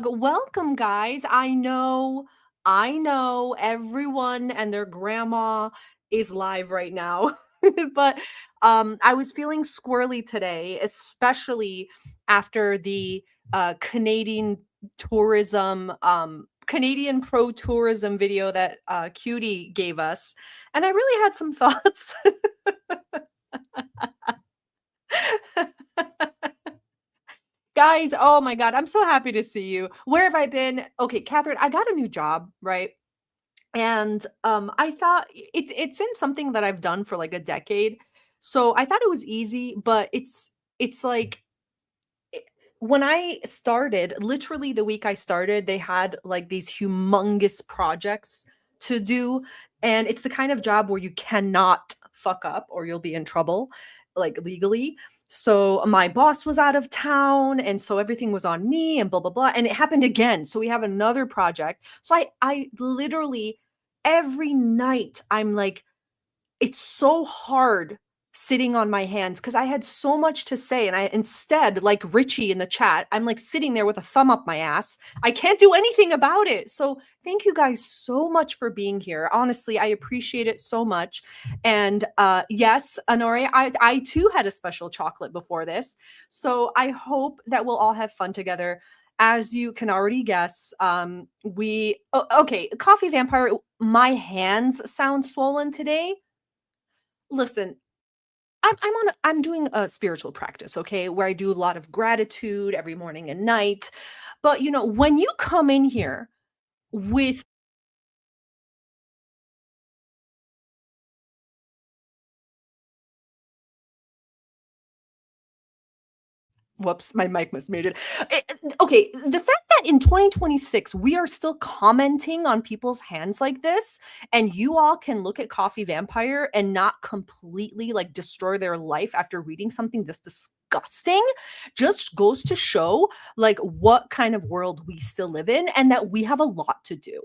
Welcome, guys. I know everyone and their grandma is live right now. But I was feeling squirrely today, especially after the Canadian Canadian pro tourism video that Cutie gave us. And I really had some thoughts. Guys, oh my God, I'm so happy to see you. Where have I been? Okay, Catherine, I got a new job, right? And I thought it's in something that I've done for like a decade. So I thought it was easy, but it's like when I started, literally the week I started, they had like these humongous projects to do. And it's the kind of job where you cannot fuck up or you'll be in trouble, like legally. So my boss was out of town, and so everything was on me and blah blah blah. And it happened again. So we have another project. So I literally every night I'm like, it's so hard sitting on my hands because I had so much to say. And I instead, like Richie in the chat, I'm like sitting there with a thumb up my ass. I can't do anything about it. So thank you guys so much for being here. Honestly, I appreciate it so much. And yes, Honore, I too had a special chocolate before this. So I hope that we'll all have fun together. As you can already guess, okay, Coffee Vampire, my hands sound swollen today. Listen, I'm doing a spiritual practice, okay, where I do a lot of gratitude every morning and night. But when you come in here with whoops, my mic was muted. Okay, the fact that in 2026 we are still commenting on people's hands like this, and you all can look at Coffee Vampire and not completely like destroy their life after reading something this disgusting, just goes to show like what kind of world we still live in and that we have a lot to do.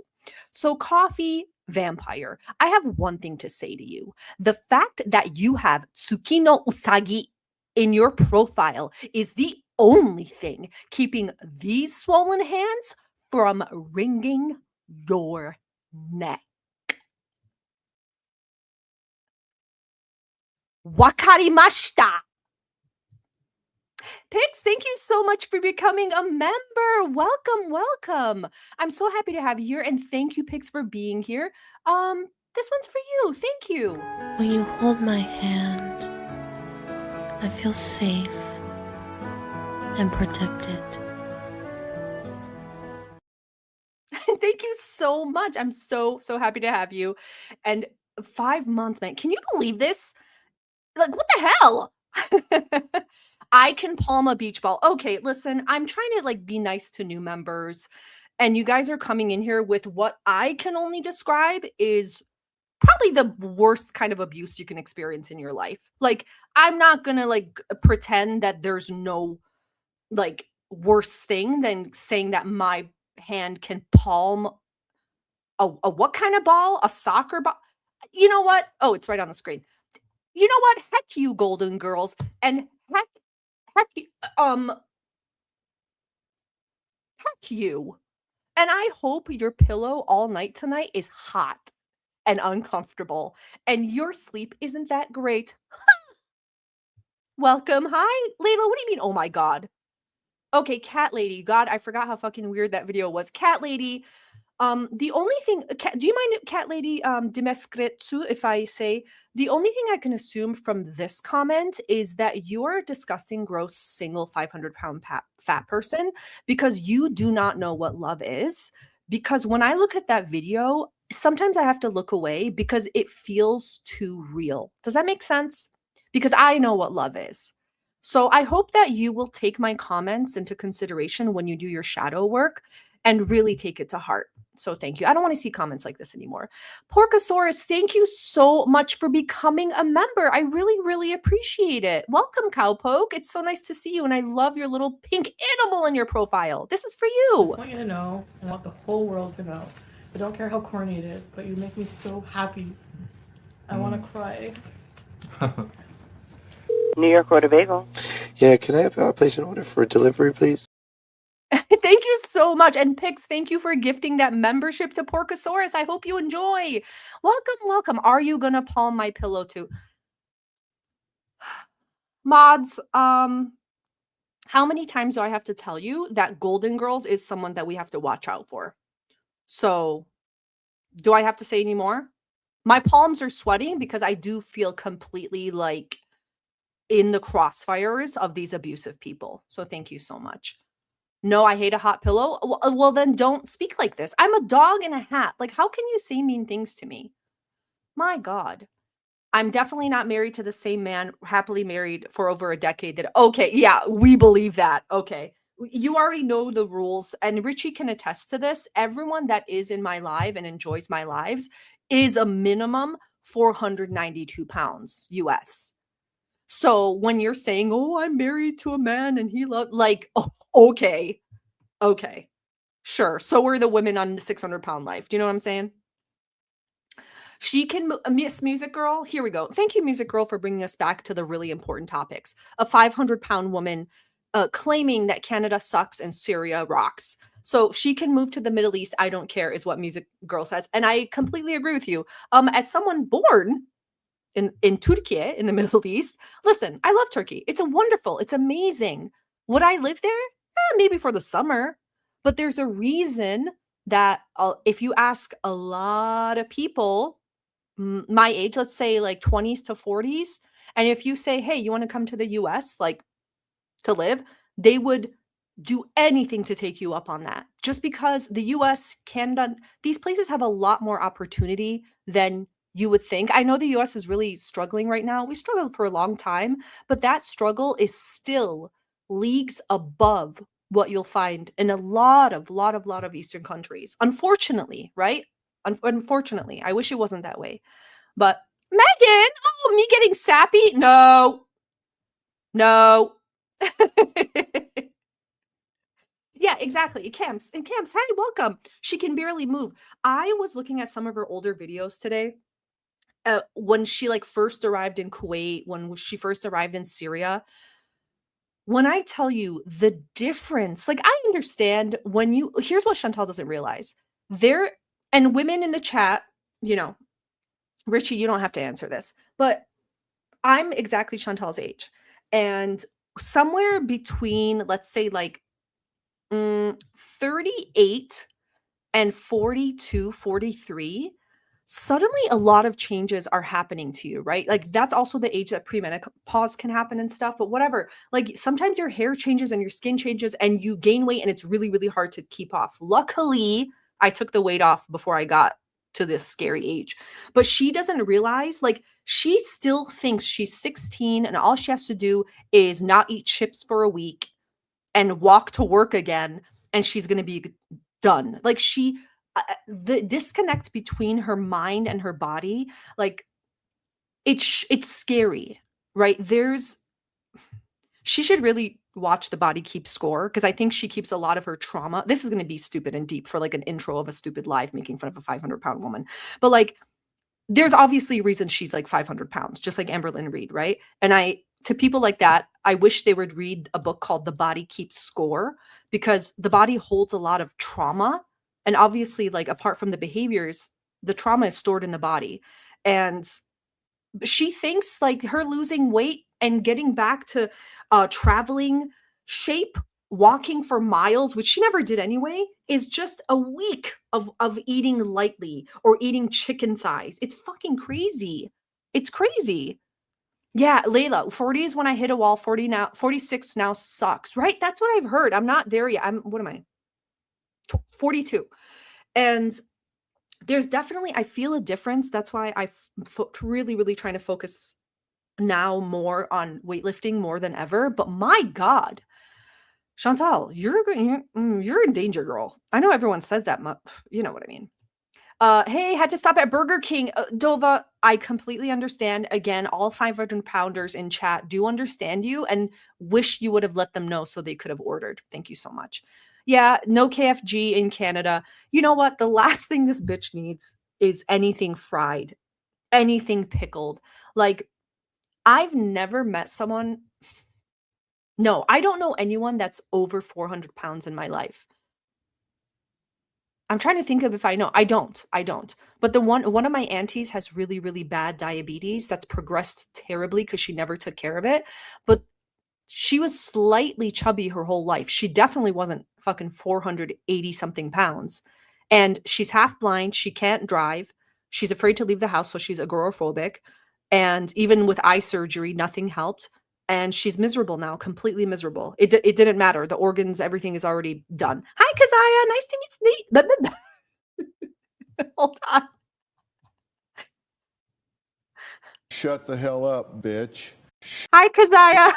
So, Coffee Vampire, I have one thing to say to you. The fact that you have Tsukino Usagi in your profile is the only thing keeping these swollen hands from wringing your neck. Wakarimashita. Pix, thank you so much for becoming a member. Welcome, welcome. I'm so happy to have you here, and thank you, Pix, for being here. This one's for you. Thank you. When you hold my hand, I feel safe and protected. Thank you so much. I'm so happy to have you. And 5 months, man. Can you believe this? Like, what the hell? I can palm a beach ball. Okay, listen, I'm trying to like be nice to new members, and you guys are coming in here with what I can only describe is probably the worst kind of abuse you can experience in your life. Like, I'm not gonna like pretend that there's no like worse thing than saying that my hand can palm a what kind of ball? A soccer ball? You know what? Oh, it's right on the screen. You know what? Heck you, Golden Girls, and heck you, heck you. And I hope your pillow all night tonight is hot and uncomfortable, and your sleep isn't that great. Welcome. Hi, Layla. What do you mean? Oh my God. Okay, Cat Lady. God, I forgot how fucking weird that video was. Cat Lady. The only thing, do you mind, Cat Lady, demeskretsu, if I say the only thing I can assume from this comment is that you are a disgusting, gross, single 500-pound fat person because you do not know what love is. Because when I look at that video, sometimes I have to look away because it feels too real. Does that make sense? Because I know what love is. So I hope that you will take my comments into consideration when you do your shadow work and really take it to heart. So thank you. I don't want to see comments like this anymore. Porcosaurus, thank you so much for becoming a member. I really, really appreciate it. Welcome, Cowpoke. It's so nice to see you, and I love your little pink animal in your profile. This is for I you. just want you to know, I want the whole world to know. I don't care how corny it is, but you make me so happy. I want to cry. New York Road Bagel. Yeah, can I place an order for delivery, please? Thank you so much. And Pix, thank you for gifting that membership to Porcosaurus. I hope you enjoy. Welcome, welcome. Are you gonna palm my pillow too? Mods, how many times do I have to tell you that Golden Girls is someone that we have to watch out for? So, do I have to say any more? My palms are sweating because I do feel completely like in the crossfires of these abusive people. So, thank you so much. No, I hate a hot pillow. Well, then don't speak like this. I'm a dog in a hat. Like, how can you say mean things to me? My God. I'm definitely not married to the same man, happily married for over a decade. That okay, yeah, we believe that. Okay. You already know the rules, and Richie can attest to this. Everyone that is in my live and enjoys my lives is a minimum 492 pounds US. So when you're saying, "Oh, I'm married to a man and he like, oh, okay, okay, sure." So are the women on 600-pound life. Do you know what I'm saying? She can Miss Music Girl. Here we go. Thank you, Music Girl, for bringing us back to the really important topics. A 500-pound woman claiming that Canada sucks and Syria rocks. So she can move to the Middle East. I don't care, is what Music Girl says, and I completely agree with you. As someone born in Turkey in the Middle East, listen, I love Turkey. It's a wonderful. It's amazing. Would I live there? Maybe for the summer, but there's a reason that if you ask a lot of people my age, let's say like 20s to 40s. And if you say, hey, you want to come to the US, like to live, they would do anything to take you up on that. Just because the US, Canada, these places have a lot more opportunity than you would think. I know the US is really struggling right now. We struggled for a long time, but that struggle is still leagues above what you'll find in a lot of Eastern countries. Unfortunately, right? Unfortunately, I wish it wasn't that way. But Megan, oh, me getting sappy? No. No. Yeah, exactly. Camps. And Camps, hey, welcome. She can barely move. I was looking at some of her older videos today. When she like first arrived in Kuwait, when she first arrived in Syria. When I tell you the difference, like I understand when you here's what Chantal doesn't realize. There and women in the chat, you know, Richie, you don't have to answer this, but I'm exactly Chantal's age. And somewhere between, let's say, like 38 and 42, 43, suddenly a lot of changes are happening to you, right? Like that's also the age that premenopause can happen and stuff, but whatever. Like sometimes your hair changes and your skin changes and you gain weight and it's really, really hard to keep off. Luckily, I took the weight off before I got to this scary age. But she doesn't realize, like, she still thinks she's 16 and all she has to do is not eat chips for a week and walk to work again and she's going to be done. Like the disconnect between her mind and her body, like it's scary, right? She should really watch The Body Keeps Score because I think she keeps a lot of her trauma. This is going to be stupid and deep for like an intro of a stupid live making fun of a 500-pound woman. But like, there's obviously a reason she's like 500 pounds, just like Amberlynn Reid, right? And to people like that, I wish they would read a book called The Body Keeps Score because the body holds a lot of trauma. And obviously, like apart from the behaviors, the trauma is stored in the body. And she thinks like her losing weight and getting back to traveling shape, walking for miles, which she never did anyway, is just a week of eating lightly or eating chicken thighs. It's fucking crazy. It's crazy. Yeah, Layla, 40 is when I hit a wall, 40 now, 46 now sucks, right? That's what I've heard. I'm not there yet. What am I? 42. And there's definitely, I feel a difference. That's why I really, really trying to focus now more on weightlifting more than ever. But my God, Chantal, you're in danger, girl. I know everyone says that, you know what I mean. Hey, had to stop at Burger King. Dova, I completely understand. Again, all 500-pounders in chat do understand you and wish you would have let them know so they could have ordered. Thank you so much. Yeah, no KFG in Canada. You know what? The last thing this bitch needs is anything fried, anything pickled. Like, I've never met someone. No, I don't know anyone that's over 400 pounds in my life. I'm trying to think of if I know. I don't. I don't. But the one of my aunties has really, really bad diabetes that's progressed terribly because she never took care of it. But she was slightly chubby her whole life. She definitely wasn't fucking 480 something pounds. And she's half blind. She can't drive. She's afraid to leave the house, so she's agoraphobic. And even with eye surgery, nothing helped. And she's miserable now, completely miserable. It didn't matter. The organs, everything is already done. Hi, Kazaya. Nice to meet you. Hold on. Shut the hell up, bitch. Hi, Kazaya.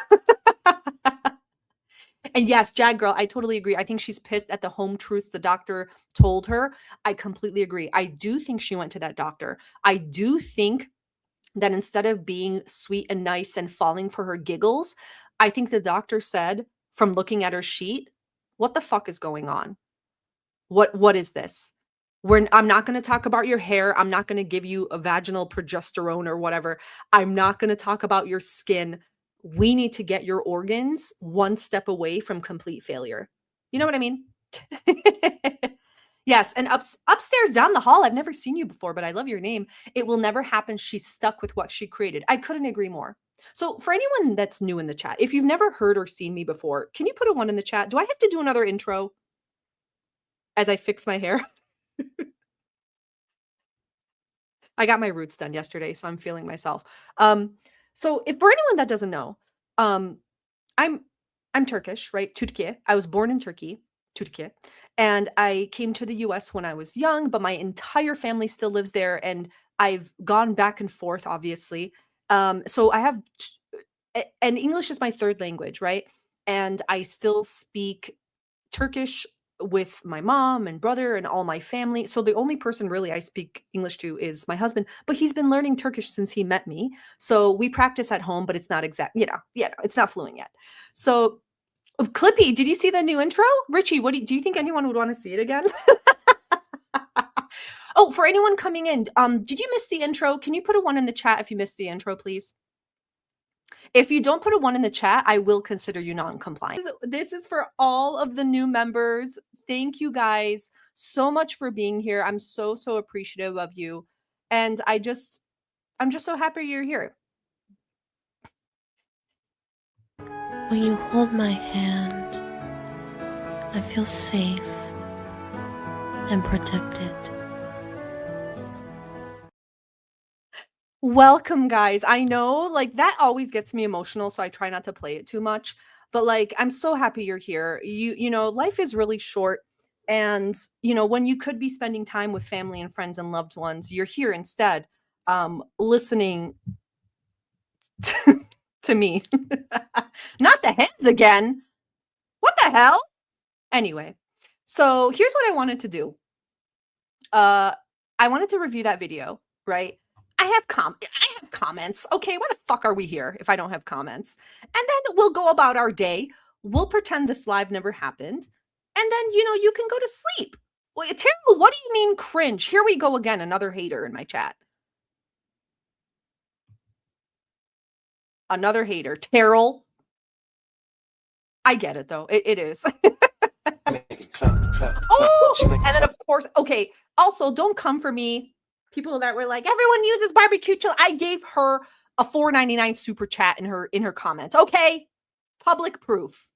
And yes, Jag Girl, I totally agree. I think she's pissed at the home truths the doctor told her. I completely agree. I do think she went to that doctor. I do think that instead of being sweet and nice and falling for her giggles, I think the doctor said, from looking at her sheet, what the fuck is going on? What is this? I'm not going to talk about your hair. I'm not going to give you a vaginal progesterone or whatever. I'm not going to talk about your skin. We need to get your organs one step away from complete failure. You know what I mean? Yes, and upstairs down the hall, I've never seen you before, but I love your name. It will never happen. She's stuck with what she created. I couldn't agree more. So for anyone that's new in the chat, if you've never heard or seen me before, can you put a 1 in the chat? Do I have to do another intro as I fix my hair? I got my roots done yesterday, so I'm feeling myself. So if for anyone that doesn't know, I'm Turkish, right? Turkiye. I was born in Turkey, Turkiye, and I came to the US when I was young, but my entire family still lives there, and I've gone back and forth, obviously. So I have, and English is my third language, right? And I still speak Turkish with my mom and brother and all my family. So the only person really I speak English to is my husband, but he's been learning Turkish since he met me. So we practice at home, but it's not exact, it's not fluent yet. So Clippy, did you see the new intro? Richie, do you think anyone would want to see it again? Oh, for anyone coming in, did you miss the intro? Can you put a 1 in the chat if you missed the intro, please? If you don't put a 1 in the chat, I will consider you non-compliant. This is for all of the new members. Thank you guys so much for being here. I'm so appreciative of you. And I'm just so happy you're here. When you hold my hand, I feel safe and protected. Welcome, guys. I know, like, that always gets me emotional, so I try not to play it too much. But, like, I'm so happy you're here. You know, life is really short. And, you know, when you could be spending time with family and friends and loved ones, you're here instead, listening to me. Not the hands again. What the hell? Anyway, so here's what I wanted to do. I wanted to review that video, right? I have comments. Okay, why the fuck are we here if I don't have comments? And then we'll go about our day. We'll pretend this live never happened. And then, you know, you can go to sleep. Wait, Terrell, what do you mean cringe? Here we go again, another hater in my chat. Another hater. Terrell. I get it, though. It is. Oh, and then, of course, okay, also, don't come for me. People that were like, everyone uses barbecue chill. I gave her a $4.99 super chat in her comments. Okay, public proof.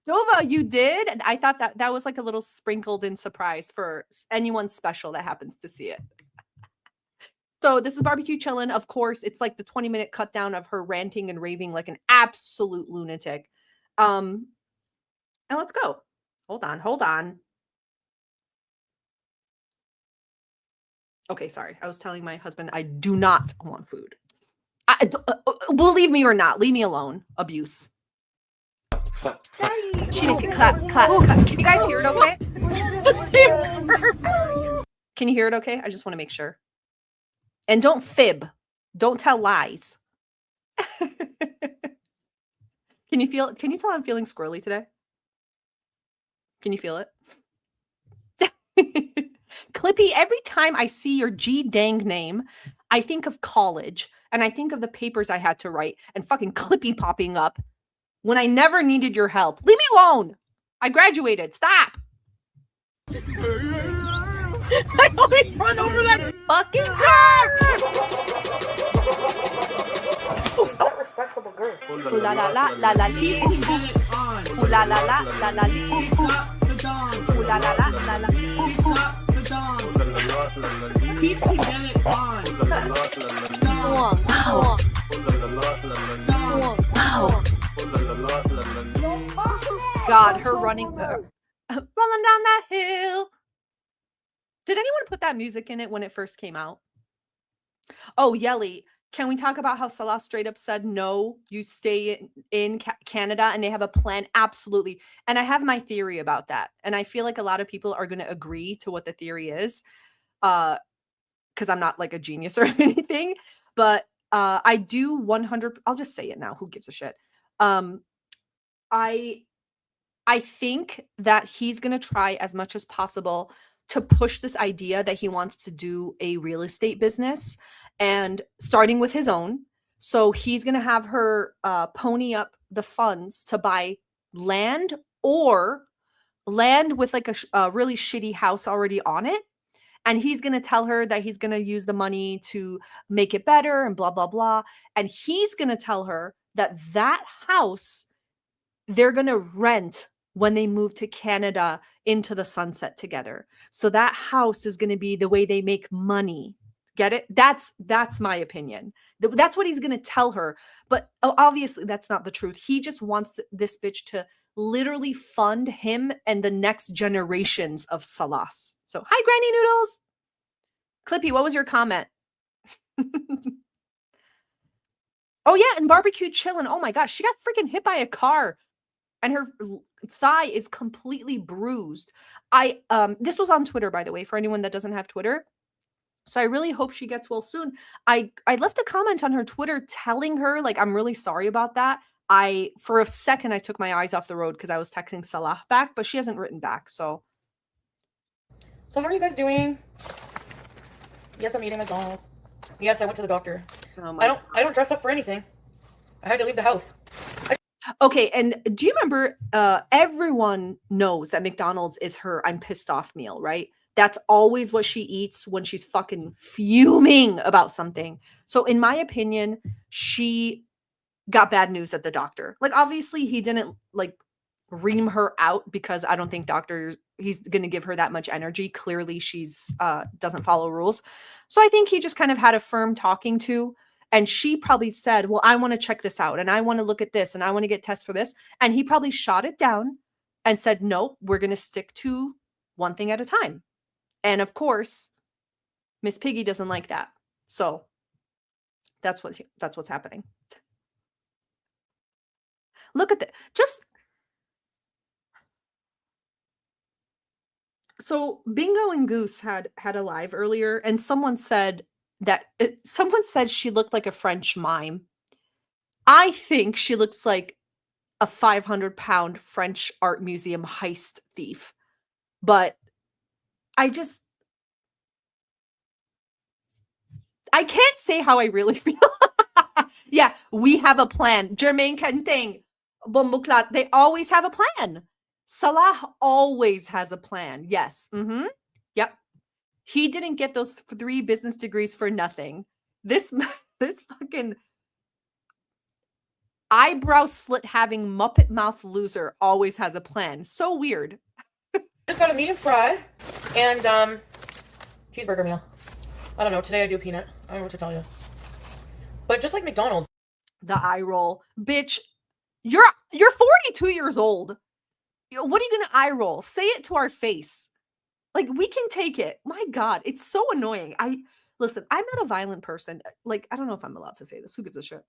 Dova, you did? And I thought that was like a little sprinkled in surprise for anyone special that happens to see it. So this is Barbecue Chillin. Of course, it's like the 20-minute cut down of her ranting and raving like an absolute lunatic. And let's go. Hold on. Okay, sorry. I was telling my husband I do not want food. Believe me or not, leave me alone. Abuse. She make it clap. Can you guys hear it okay? Can you hear it okay? I just want to make sure. And don't fib. Don't tell lies. Can you tell I'm feeling squirrely today? Can you feel it? Clippy, every time I see your G-dang name, I think of college and I think of the papers I had to write and fucking Clippy popping up when I never needed your help. Leave me alone. I graduated. Stop. I always run over that fucking girl. That respectable girl. Ooh la la la la la lee. Ooh la la la la la lee. Ooh la la la la la lee. God, her running rolling down that hill. Did anyone put that music in it when it first came out? Oh, Yelly, can we talk about how Salah straight up said, no, you stay in Canada and they have a plan? Absolutely. And I have my theory about that. And I feel like a lot of people are going to agree to what the theory is. Because I'm not like a genius or anything. But I do 100, I'll just say it now. Who gives a shit? I think that he's going to try as much as possible to push this idea that he wants to do a real estate business and starting with his own. So he's going to have her pony up the funds to buy land or land with like a really shitty house already on it. And he's going to tell her that he's going to use the money to make it better and blah, blah, blah. And he's going to tell her that that house they're going to rent when they move to Canada into the sunset together. So that house is going to be the way they make money. Get it? That's my opinion. That's what he's going to tell her. But obviously that's not the truth. He just wants this bitch to literally fund him and the next generations of Salas. So hi, Granny Noodles. Clippy, what was your comment? Oh yeah, and barbecue chillin'. Oh my gosh, she got freaking hit by a car. And her thigh is completely bruised. This was on Twitter, by the way, for anyone that doesn't have Twitter. So I really hope she gets well soon. I left a comment on her Twitter telling her, like, I'm really sorry about that. For a second, I took my eyes off the road because I was texting Salah back, but she hasn't written back, so. So how are you guys doing? Yes, I'm eating McDonald's. Yes, I went to the doctor. Oh I don't dress up for anything. I had to leave the house. Okay, and do you remember, everyone knows that McDonald's is her I'm pissed off meal, right? That's always what she eats when she's fucking fuming about something. So in my opinion, she got bad news at the doctor. Like, obviously he didn't like ream her out because I don't think he's going to give her that much energy. Clearly she's doesn't follow rules. So I think he just kind of had a firm talking to. And she probably said, well, I want to check this out and I want to look at this and I want to get tests for this. And he probably shot it down and said, no, we're going to stick to one thing at a time. And of course, Miss Piggy doesn't like that. So that's what's happening. Look at that. So Bingo and Goose had a live earlier and someone said she looked like a French mime. I think she looks like a 500-pound French art museum heist thief. But I can't say how I really feel. Yeah, we have a plan. Jermaine Kenteng, Bombuklat, they always have a plan. Salah always has a plan. Yes. Mm-hmm. Yep. He didn't get those 3 business degrees for nothing. This fucking eyebrow slit having Muppet mouth loser always has a plan. So weird. Just got a medium fry and cheeseburger meal. I don't know. Today I do peanut. I don't know what to tell you. But just like McDonald's. The eye roll. Bitch, you're 42 years old. What are you going to eye roll? Say it to our face. Like, we can take it. My God, it's so annoying. Listen, I'm not a violent person. Like, I don't know if I'm allowed to say this. Who gives a shit?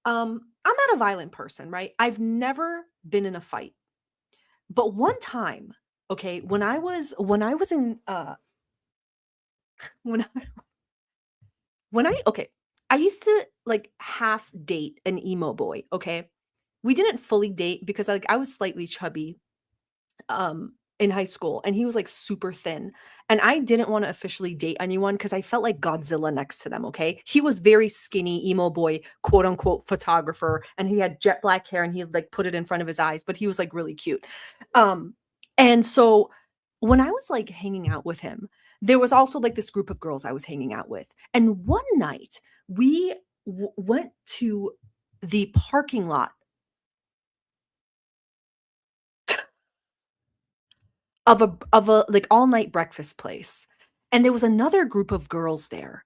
I'm not a violent person, right? I've never been in a fight. But one time, okay, when I was in I used to like half date an emo boy, okay? We didn't fully date because like I was slightly chubby. in high school, and he was like super thin. And I didn't want to officially date anyone because I felt like Godzilla next to them. Okay. He was very skinny, emo boy, quote unquote photographer, and he had jet black hair and he like put it in front of his eyes, but he was like really cute. And so when I was like hanging out with him, there was also like this group of girls I was hanging out with. And one night we went to the parking lot of a like all night breakfast place. And there was another group of girls there.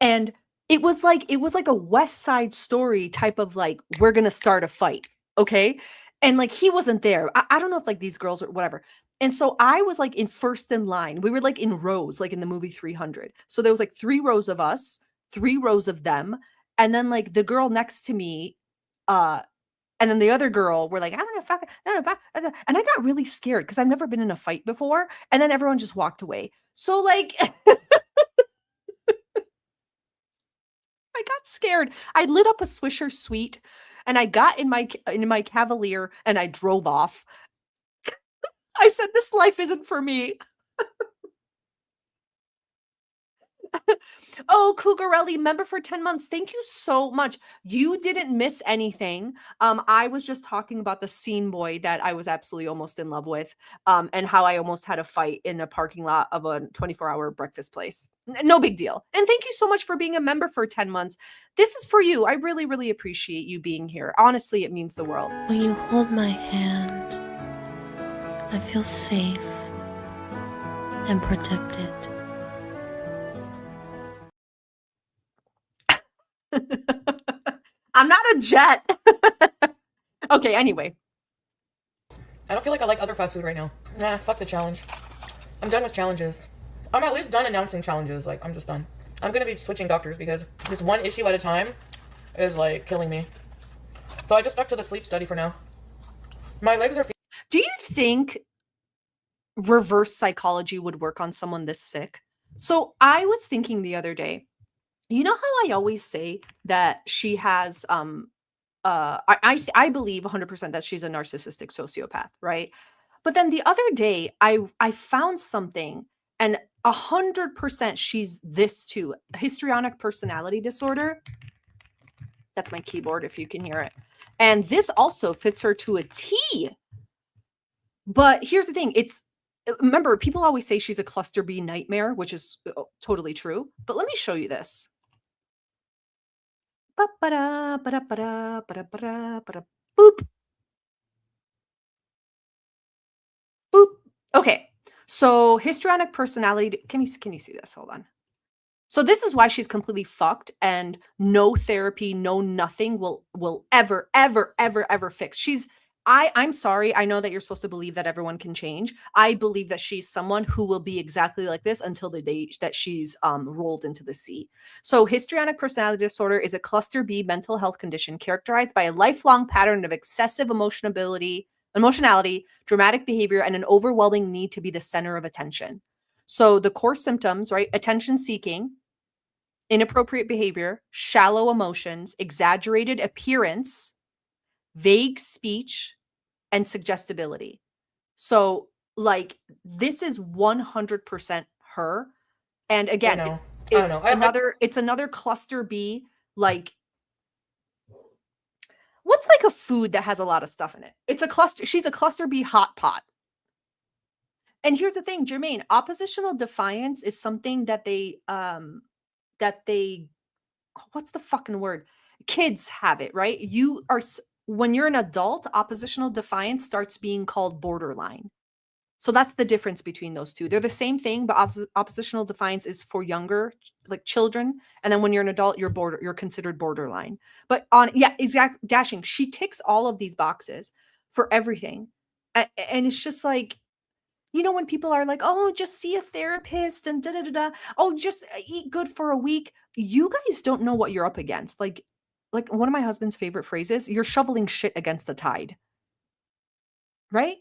And it was like a West Side Story type of like, we're gonna start a fight. Okay. And like he wasn't there. I don't know if like these girls or whatever. And so I was like in first in line. We were like in rows, like in the movie 300. So there was like 3 rows of us, 3 rows of them. And then like the girl next to me, uh, and then the other girl were like, I'm gonna fuck, and I got really scared because I've never been in a fight before. And then everyone just walked away. So like I got scared. I lit up a Swisher Sweet and I got in my Cavalier and I drove off. I said, this life isn't for me. Oh, Cougarelli, member for 10 months. Thank you so much. You didn't miss anything. I was just talking about the scene boy that I was absolutely almost in love with, and how I almost had a fight in a parking lot of a 24-hour breakfast place. No big deal. And thank you so much for being a member for 10 months. This is for you. I really, really appreciate you being here. Honestly, it means the world. When you hold my hand, I feel safe and protected. I'm not a jet. Okay, anyway. I don't feel like I like other fast food right now. Nah, fuck the challenge. I'm done with challenges. I'm at least done announcing challenges. Like, I'm just done. I'm gonna be switching doctors because this one issue at a time is, like, killing me. So I just stuck to the sleep study for now. My legs are... Do you think reverse psychology would work on someone this sick? So I was thinking the other day, you know how I always say that she has I believe 100% that she's a narcissistic sociopath, right? But then the other day I found something and 100% she's this too. Histrionic personality disorder. That's my keyboard if you can hear it. And this also fits her to a T. But here's the thing, remember, people always say she's a cluster B nightmare, which is totally true. But let me show you this. Boop. Boop. Okay. So histrionic personality. Can you see this? Hold on. So this is why she's completely fucked and no therapy, no nothing will ever fix. I'm sorry. I know that you're supposed to believe that everyone can change. I believe that she's someone who will be exactly like this until the day that she's rolled into the sea. So histrionic personality disorder is a cluster B mental health condition characterized by a lifelong pattern of excessive emotionality, dramatic behavior, and an overwhelming need to be the center of attention. So the core symptoms, right? Attention seeking, inappropriate behavior, shallow emotions, exaggerated appearance, vague speech, and suggestibility. So like this is 100% her. And again, it's another cluster B, like what's like a food that has a lot of stuff in it? She's a cluster B hot pot. And here's the thing, Jermaine, oppositional defiance is something that what's the fucking word? Kids have it, right? When you're an adult, oppositional defiance starts being called borderline. So that's the difference between those two. They're the same thing, but oppositional defiance is for younger, like children. And then when you're an adult, you're considered borderline. But Dashing, she ticks all of these boxes for everything. And it's just like, you know, when people are like, oh, just see a therapist and oh, just eat good for a week. You guys don't know what you're up against. Like one of my husband's favorite phrases, you're shoveling shit against the tide. Right?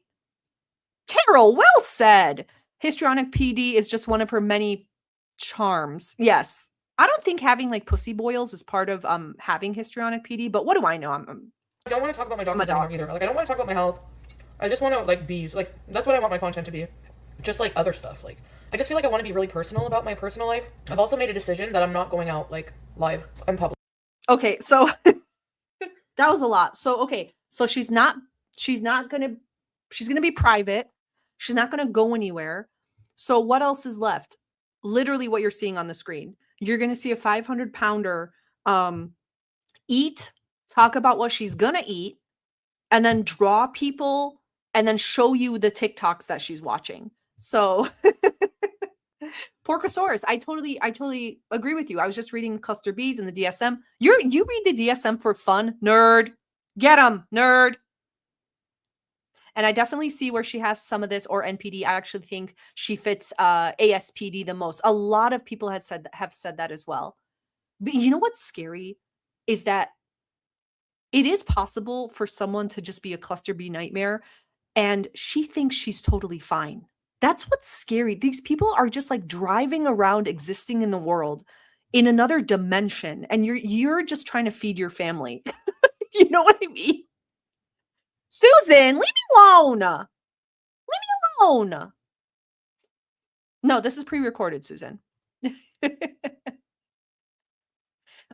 Terrell, well said. Histrionic PD is just one of her many charms. Yes. I don't think having like pussy boils is part of having histrionic PD, but what do I know? I don't want to talk about my doctors anymore either. Like, I don't want to talk about my health. I just want to like be like that's what I want my content to be. Just like other stuff. Like I just feel like I want to be really personal about my personal life. I've also made a decision that I'm not going out like live in public. Okay, so that was a lot. So okay, so she's gonna be private. She's not gonna go anywhere. So what else is left? Literally what you're seeing on the screen. You're gonna see a 500-pounder eat, talk about what she's gonna eat, and then draw people and then show you the TikToks that she's watching. So Porcosaurus, I totally agree with you. I was just reading Cluster Bees and the DSM. You read the DSM for fun, nerd. Get 'em, nerd. And I definitely see where she has some of this, or NPD. I actually think she fits ASPD the most. A lot of people have said that as well. But you know what's scary is that it is possible for someone to just be a cluster B nightmare, and she thinks she's totally fine. That's what's scary. These people are just like driving around, existing in the world in another dimension, and you're just trying to feed your family. You know what I mean? Susan, leave me alone. Leave me alone. No, this is pre-recorded, Susan.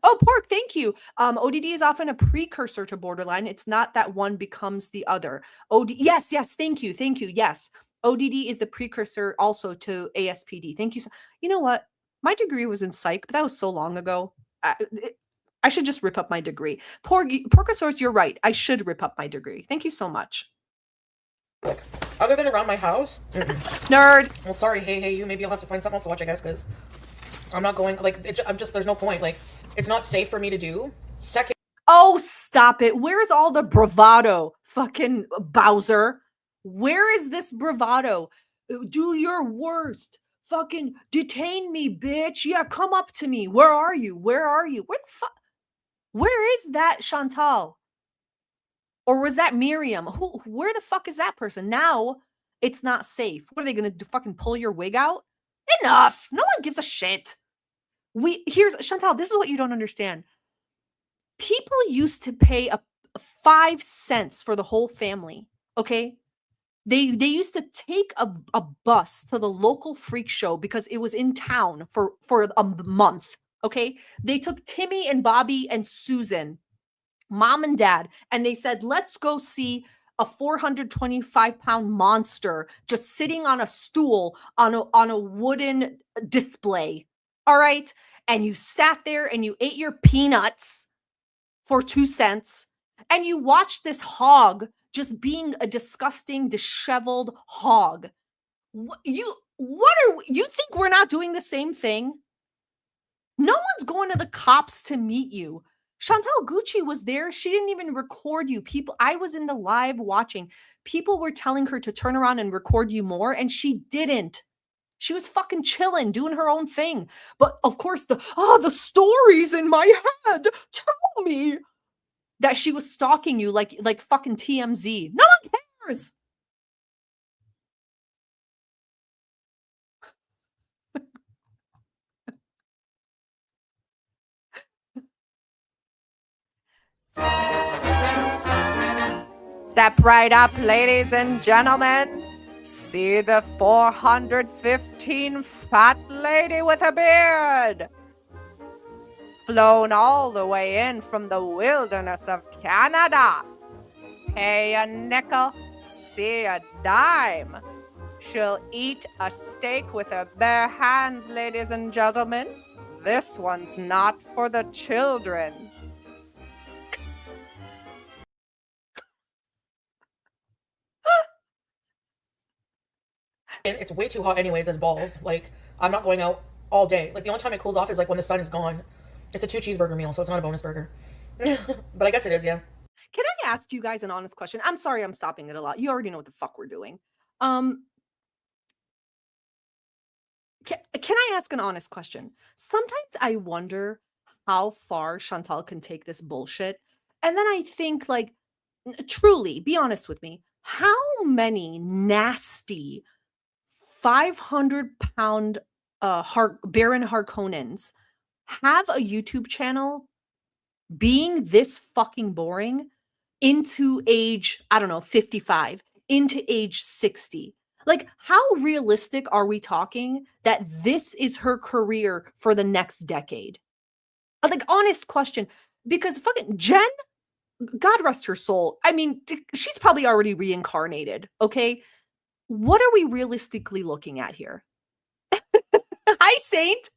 Oh, Pork, thank you. ODD is often a precursor to borderline. It's not that one becomes the other. Yes, thank you. Yes. ODD is the precursor also to ASPD. Thank you. You know what? My degree was in psych, but that was so long ago. I should just rip up my degree. Porcosaurus, you're right. I should rip up my degree. Thank you so much. Like, other than around my house. Nerd. Well, sorry. Hey, you. Maybe I'll have to find something else to watch, I guess, because I'm not going. Like, there's no point. Like, it's not safe for me to do. Second. Oh, stop it. Where's all the bravado? Fucking Bowser. Where is this bravado? Do your worst. Fucking detain me, bitch. Yeah, come up to me. Where are you? Where the fuck? Where is that Chantal? Or was that Miriam? Where the fuck is that person? Now it's not safe. What are they gonna do? Fucking pull your wig out? Enough. No one gives a shit. Here's Chantal, this is what you don't understand. People used to pay a 5 cents for the whole family. Okay. They used to take a bus to the local freak show because it was in town for a month. Okay. They took Timmy and Bobby and Susan, mom and dad, and they said, let's go see a 425-pound monster just sitting on a stool on a wooden display. All right. And you sat there and you ate your peanuts for 2 cents and you watched this hog just being a disgusting, disheveled hog. You think we're not doing the same thing? No one's going to the cops to meet you. Chantal Gucci was there. She didn't even record you. I was in the live watching. People were telling her to turn around and record you more, and she didn't. She was fucking chilling, doing her own thing. But of course, the stories in my head tell me that she was stalking you like fucking TMZ. No one cares. Step right up, ladies and gentlemen. See the 415 fat lady with a beard. Flown all the way in from the wilderness of Canada. Pay a nickel, see a dime. She'll eat a steak with her bare hands, ladies and gentlemen. This one's not for the children. It's way too hot anyways as balls. Like, I'm not going out all day. Like, the only time it cools off is like when the sun is gone. It's a 2 cheeseburger meal, so it's not a bonus burger. But I guess it is, yeah. Can I ask you guys an honest question? I'm sorry I'm stopping it a lot. You already know what the fuck we're doing. Can I ask an honest question? Sometimes I wonder how far Chantal can take this bullshit. And then I think, like, truly, be honest with me. How many nasty 500-pound Baron Harkonnens have a YouTube channel being this fucking boring into age, I don't know, 55, into age 60. Like, how realistic are we talking that this is her career for the next decade? Like, honest question. Because fucking Jen, God rest her soul. I mean, she's probably already reincarnated. Okay. What are we realistically looking at here? Hi, Saint.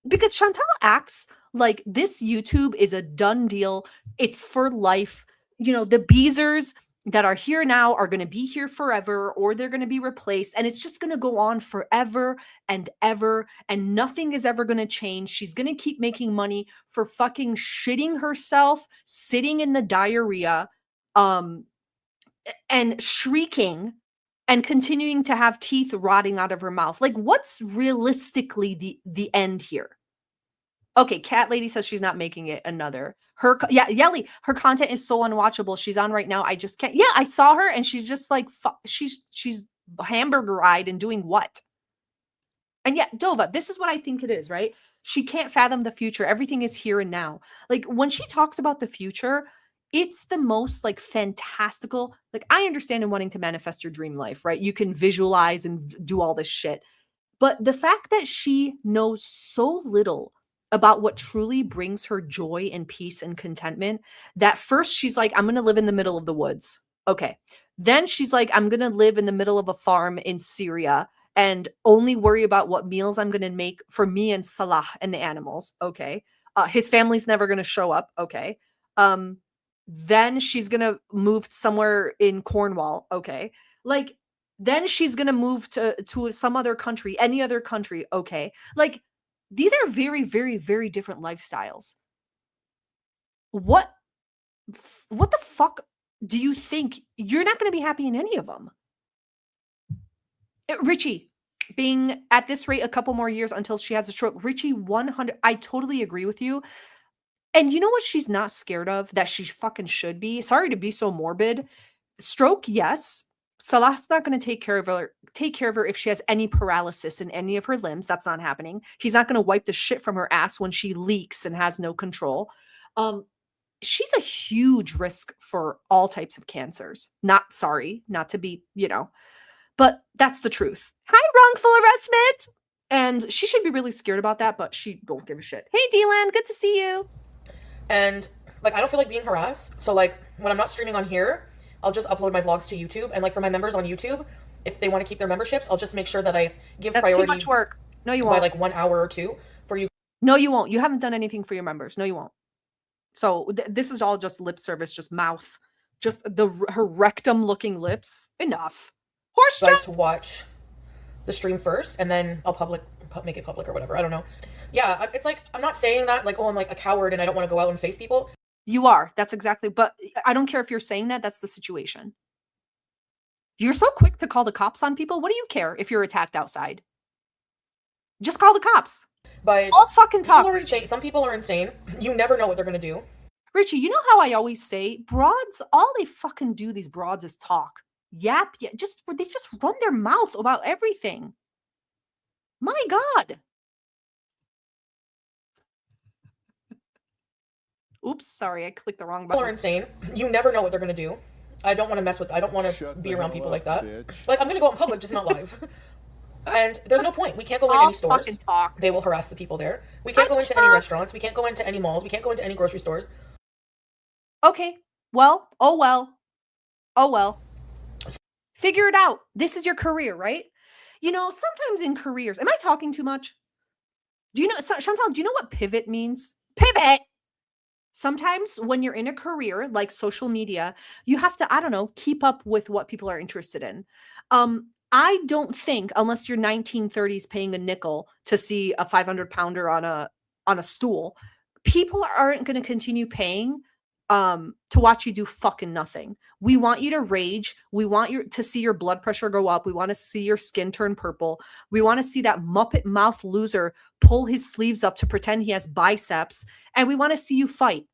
Because Chantal acts like this YouTube is a done deal. It's for life. You know, the Beezers that are here now are going to be here forever, or they're going to be replaced. And it's just going to go on forever and ever. And nothing is ever going to change. She's going to keep making money for fucking shitting herself, sitting in the diarrhea, and shrieking and continuing to have teeth rotting out of her mouth. Like, what's realistically the end here? Okay, Cat Lady says she's not making it another. Yelly, her content is so unwatchable. She's on right now. I just can't. Yeah, I saw her and she's just like, she's hamburger-eyed and doing what? And yet, Dova, this is what I think it is, right? She can't fathom the future. Everything is here and now. Like, when she talks about the future, it's the most like fantastical. Like, I understand in wanting to manifest your dream life, right? You can visualize and do all this shit. But the fact that she knows so little about what truly brings her joy and peace and contentment, that first she's like, I'm going to live in the middle of the woods. Okay. Then she's like, I'm going to live in the middle of a farm in Syria and only worry about what meals I'm going to make for me and Salah and the animals. Okay. His family's never going to show up. Okay. Then she's going to move somewhere in Cornwall. Okay. Like, then she's going to move to some other country, any other country. Okay. Like, these are very, very, very different lifestyles. What the fuck do you think? You're not going to be happy in any of them. Richie, being at this rate a couple more years until she has a stroke. Richie, 100, I totally agree with you. And you know what she's not scared of that she fucking should be? Sorry to be so morbid. Stroke, yes. Salah's not going to take care of her if she has any paralysis in any of her limbs. That's not happening. He's not going to wipe the shit from her ass when she leaks and has no control. She's a huge risk for all types of cancers. Not to be, but that's the truth. Hi, wrongful arrestment. And she should be really scared about that, but she won't give a shit. Hey, D-Land, good to see you. And like, I don't feel like being harassed. So like, when I'm not streaming on here, I'll just upload my vlogs to YouTube. And like, for my members on YouTube, if they want to keep their memberships, I'll just make sure that I give priority. That's too much work. No, you won't. By like 1 hour or two for you. No, you won't. You haven't done anything for your members. No, you won't. So this is all just lip service, just mouth, just her rectum looking lips. Enough. Horse guys to watch the stream first, and then I'll make it public or whatever. I don't know. Yeah, it's like, I'm not saying that like, oh, I'm like a coward and I don't want to go out and face people. You are. That's exactly. But I don't care if you're saying that. That's the situation. You're so quick to call the cops on people. What do you care if you're attacked outside? Just call the cops. But all fucking talk. Some people are insane. You never know what they're going to do. Richie, you know how I always say, broads, all they fucking do, these broads, is talk. Yap. Yeah, they just run their mouth about everything. My God. Oops, sorry, I clicked the wrong button. People are insane. You never know what they're going to do. I don't want to be around people like that. Bitch. Like, I'm going to go out in public, just not live. And there's no point. We can't go in any stores. Talk. They will harass the people there. We can't go into any restaurants. We can't go into any malls. We can't go into any grocery stores. Okay. Well, oh well. Figure it out. This is your career, right? Sometimes in careers, am I talking too much? Chantal, do you know what pivot means? Pivot! Sometimes when you're in a career like social media, you have to, I don't know, keep up with what people are interested in. I don't think, unless you're 1930s paying a nickel to see a 500-pounder on a stool, people aren't going to continue paying to watch you do fucking nothing. We want you to rage. We want you to see your blood pressure go up. We want to see your skin turn purple. We want to see that Muppet mouth loser pull his sleeves up to pretend he has biceps. And we want to see you fight.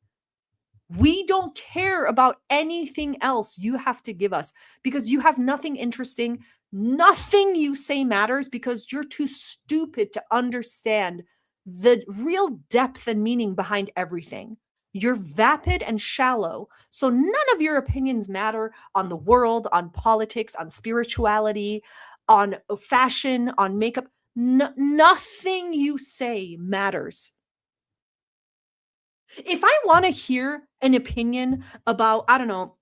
We don't care about anything else you have to give us because you have nothing interesting. Nothing you say matters because you're too stupid to understand the real depth and meaning behind everything. You're vapid and shallow. So none of your opinions matter on the world, on politics, on spirituality, on fashion, on makeup. Nothing you say matters. If I want to hear an opinion about, I don't know,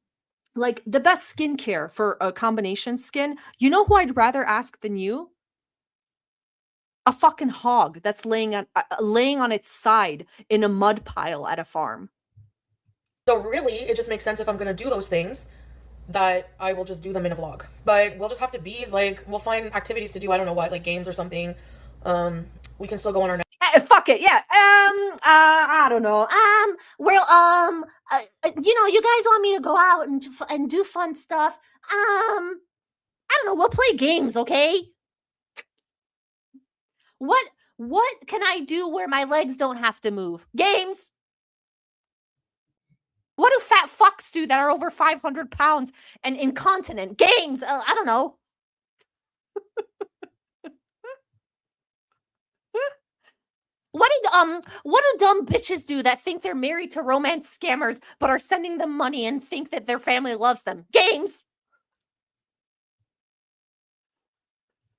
like the best skincare for a combination skin, you know who I'd rather ask than you? A fucking hog that's laying on its side in a mud pile at a farm. So really, it just makes sense if I'm gonna do those things that I will just do them in a vlog. But we'll just have to be like, we'll find activities to do. I don't know what, like games or something. We can still go on our next. Fuck it, yeah. I don't know. Well, you guys want me to go out and do fun stuff. I don't know. We'll play games, okay? What can I do where my legs don't have to move? Games. What do fat fucks do that are over 500 pounds and incontinent? Games. I don't know. What do dumb bitches do that think they're married to romance scammers but are sending them money and think that their family loves them? Games.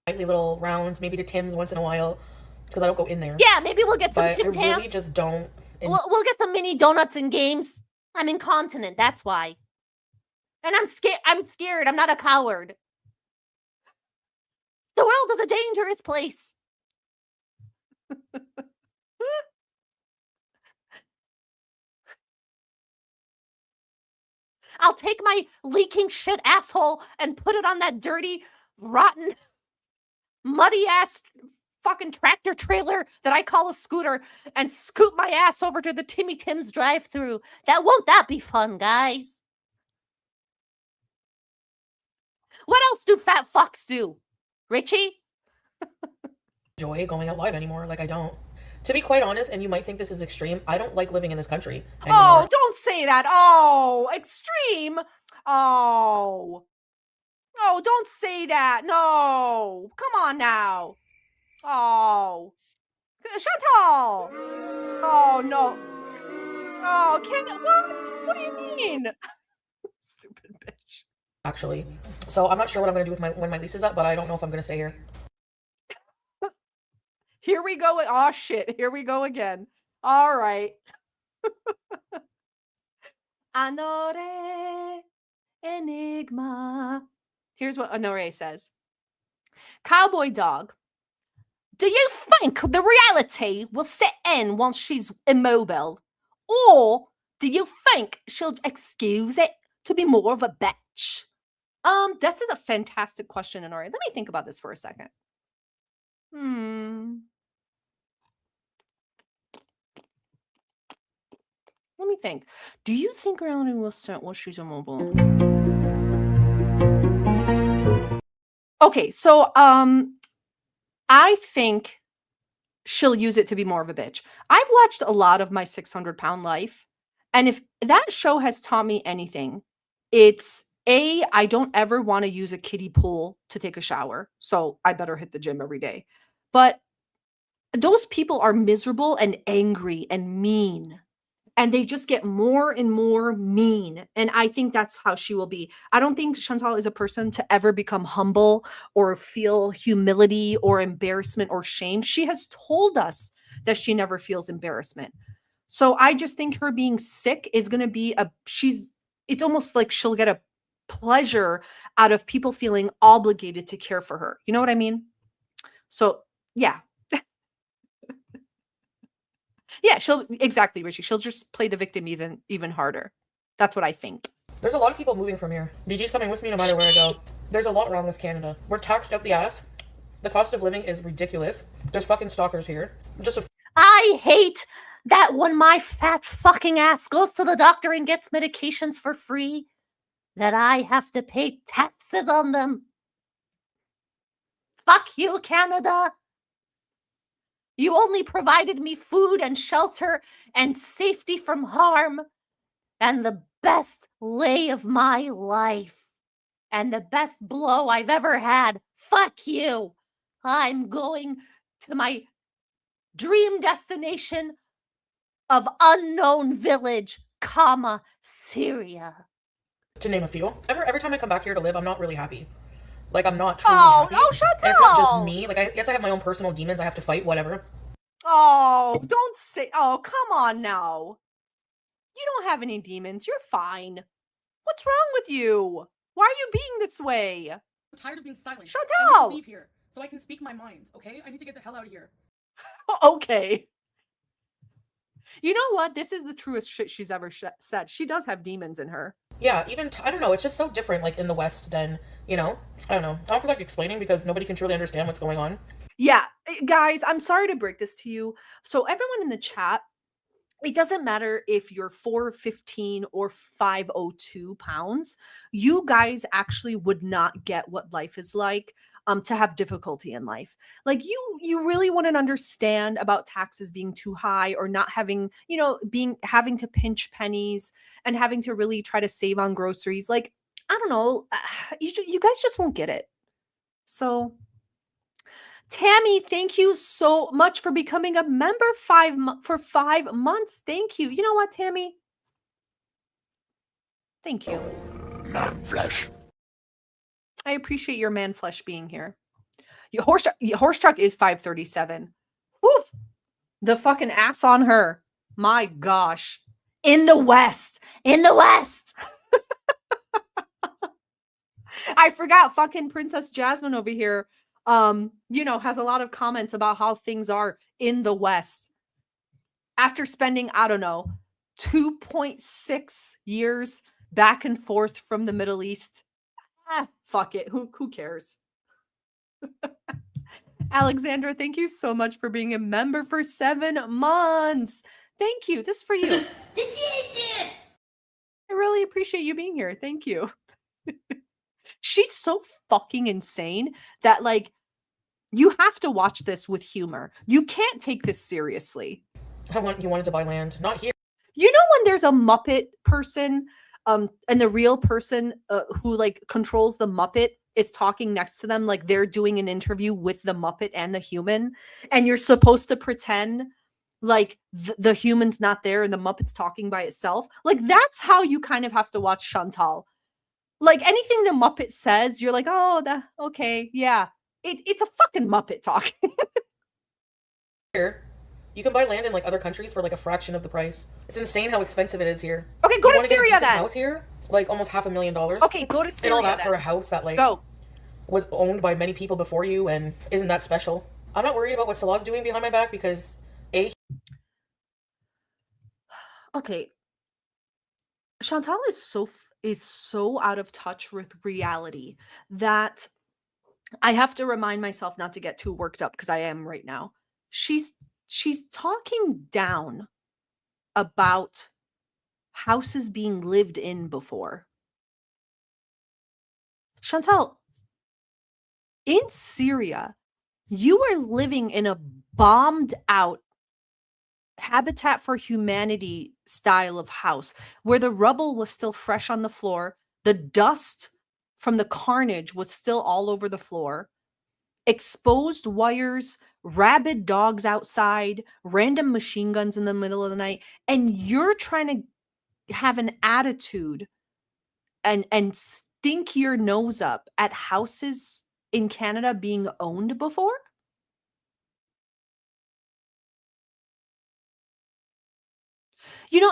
Little rounds, maybe to Tim's once in a while, because I don't go in there. Yeah, maybe we'll get some But I Tim Tams. really just don't. We'll get some mini donuts and games. I'm incontinent, that's why. And I'm scared. I'm not a coward. The world is a dangerous place. I'll take my leaking shit asshole and put it on that dirty, rotten, muddy ass fucking tractor trailer that I call a scooter and scoot my ass over to the Timmy Tim's drive-thru. Won't that be fun, guys? What else do fat fucks do? Richie? Enjoy going out live anymore. Like, I don't. To be quite honest, and you might think this is extreme, I don't like living in this country anymore. Oh, don't say that. Oh, extreme. Oh, don't say that. No. Come on now. Oh. Chantal. Oh, no. Oh, what? What do you mean? Stupid bitch. Actually. So I'm not sure what I'm going to do with when my lease is up, but I don't know if I'm going to stay here. Here we go. Oh, shit. Here we go again. All right. Anore enigma. Here's what Honore says. Cowboy dog, do you think the reality will set in once she's immobile? Or do you think she'll excuse it to be more of a bitch? This is a fantastic question, Honore. Let me think about this for a second. Let me think. Do you think reality will set once she's immobile? Okay, so I think she'll use it to be more of a bitch. I've watched a lot of My 600-Pound Life, and if that show has taught me anything, it's I don't ever want to use a kiddie pool to take a shower, so I better hit the gym every day. But those people are miserable and angry and mean. And they just get more and more mean. And I think that's how she will be. I don't think Chantal is a person to ever become humble or feel humility or embarrassment or shame. She has told us that she never feels embarrassment. So I just think her being sick is going to be it's almost like she'll get a pleasure out of people feeling obligated to care for her. You know what I mean? So yeah. Yeah, exactly, Richie. She'll just play the victim even harder. That's what I think. There's a lot of people moving from here. DG's coming with me no matter where I go. There's a lot wrong with Canada. We're taxed up the ass. The cost of living is ridiculous. There's fucking stalkers here. I hate that when my fat fucking ass goes to the doctor and gets medications for free, that I have to pay taxes on them. Fuck you, Canada. You only provided me food and shelter and safety from harm and the best lay of my life and the best blow I've ever had. Fuck you. I'm going to my dream destination of unknown village, comma, Syria. To name a few. Every time I come back here to live, I'm not really happy. Like, I'm not truly Oh, happy. oh, Chantal! And it's not just me. Like, I guess I have my own personal demons I have to fight, whatever. Oh, don't say, oh, come on now. You don't have any demons. You're fine. What's wrong with you? Why are you being this way? I'm tired of being silent. Chantal! I need to leave here so I can speak my mind, okay? I need to get the hell out of here. Okay. You know what? This is the truest shit she's ever said. She does have demons in her. Yeah, even, I don't know, it's just so different, like, in the West than, you know? I don't know. I don't feel like explaining because nobody can truly understand what's going on. Yeah, guys, I'm sorry to break this to you. So everyone in the chat, it doesn't matter if you're 415 or 502 pounds. You guys actually would not get what life is like to have difficulty in life. Like you really wouldn't understand about taxes being too high or not having, having to pinch pennies and having to really try to save on groceries. Like, I don't know, you guys just won't get it. So Tammy, thank you so much for becoming a member for 5 months. Thank you. You know what, Tammy? Thank you. Man flesh. I appreciate your man flesh being here. Your horse truck is 537. Woof. The fucking ass on her. My gosh. In the West. In the West. I forgot fucking Princess Jasmine over here. Has a lot of comments about how things are in the West. After spending, I don't know, 2.6 years back and forth from the Middle East. Fuck it. Who cares? Alexandra, thank you so much for being a member for 7 months. Thank you. This is for you. I really appreciate you being here. Thank you. She's so fucking insane that, like, you have to watch this with humor. You can't take this seriously. You wanted to buy land, not here. You know when there's a Muppet person, and the real person who like controls the Muppet is talking next to them, like they're doing an interview with the Muppet and the human, and you're supposed to pretend like the human's not there and the Muppet's talking by itself. Like, that's how you kind of have to watch Chantal. Like, anything the Muppet says, you're like, oh, okay, yeah. It's a fucking Muppet talking. Here, you can buy land in like other countries for like a fraction of the price. It's insane how expensive it is here. Okay, go You to wanna get a Syria decent then. house here, like almost $500,000. Okay, go to Syria And all that then. for a house that like Go. was owned by many people before you, and isn't that special? I'm not worried about what Salah's doing behind my back because Okay. Chantal is so out of touch with reality that I have to remind myself not to get too worked up because I am right now. She's talking down about houses being lived in before. Chantal, in Syria, you are living in a bombed out Habitat for Humanity style of house where the rubble was still fresh on the floor, the dust from the carnage was still all over the floor, exposed wires, rabid dogs outside, random machine guns in the middle of the night, and you're trying to have an attitude and stink your nose up at houses in Canada being owned before?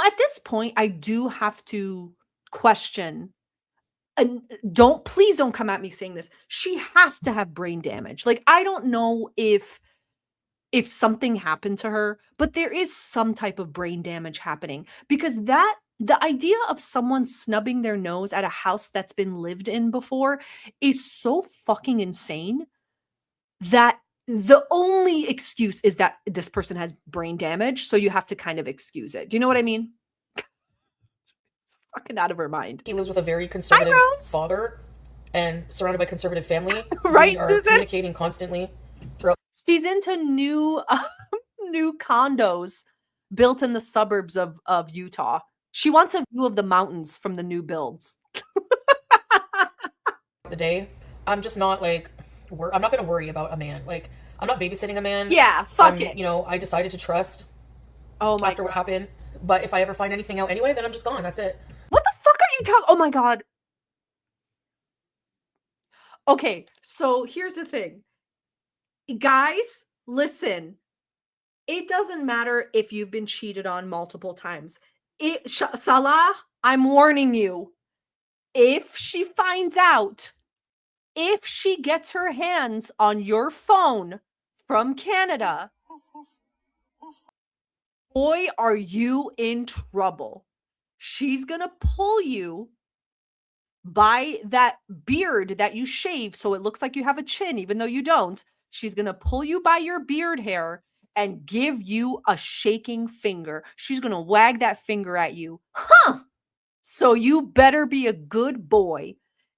At this point, I do have to question. And please don't come at me saying this. She has to have brain damage. Like, I don't know if something happened to her, but there is some type of brain damage happening, because the idea of someone snubbing their nose at a house that's been lived in before is so fucking insane that the only excuse is that this person has brain damage, so you have to kind of excuse it. Do you know what I mean? Fucking out of her mind. he lives with a very conservative father and surrounded by conservative family. Right, we are Susan? communicating constantly throughout. She's into new condos built in the suburbs of Utah. She wants a view of the mountains from the new builds. The day. I'm just not like, I'm not going to worry about a man. Like, I'm not babysitting a man. Yeah, fuck it. I decided to trust Oh my after what god. happened. But if I ever find anything out anyway, then I'm just gone. That's it. What the fuck are you talking? Oh my god. Okay, so here's the thing. Guys, listen. It doesn't matter if you've been cheated on multiple times. Salah, I'm warning you. If she finds out, if she gets her hands on your phone from Canada, boy, are you in trouble. She's gonna pull you by that beard that you shave so it looks like you have a chin, even though you don't. She's gonna pull you by your beard hair and give you a shaking finger. She's gonna wag that finger at you. Huh! So you better be a good boy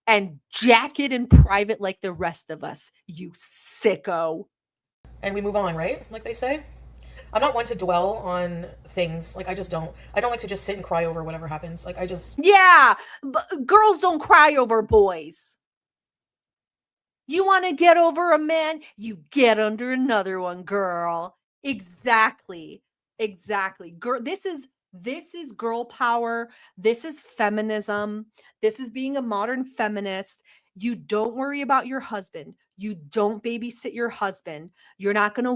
and jack it in private like the rest of us, you sicko. And we move on, right? Like they say. I'm not one to dwell on things. Like, I just don't. I don't like to just sit and cry over whatever happens. Like, I just. Yeah, girls don't cry over boys. You want to get over a man, you get under another one, girl. Exactly. Exactly. Girl, this is girl power. This is feminism. This is being a modern feminist. You don't worry about your husband. You don't babysit your husband. You're not going to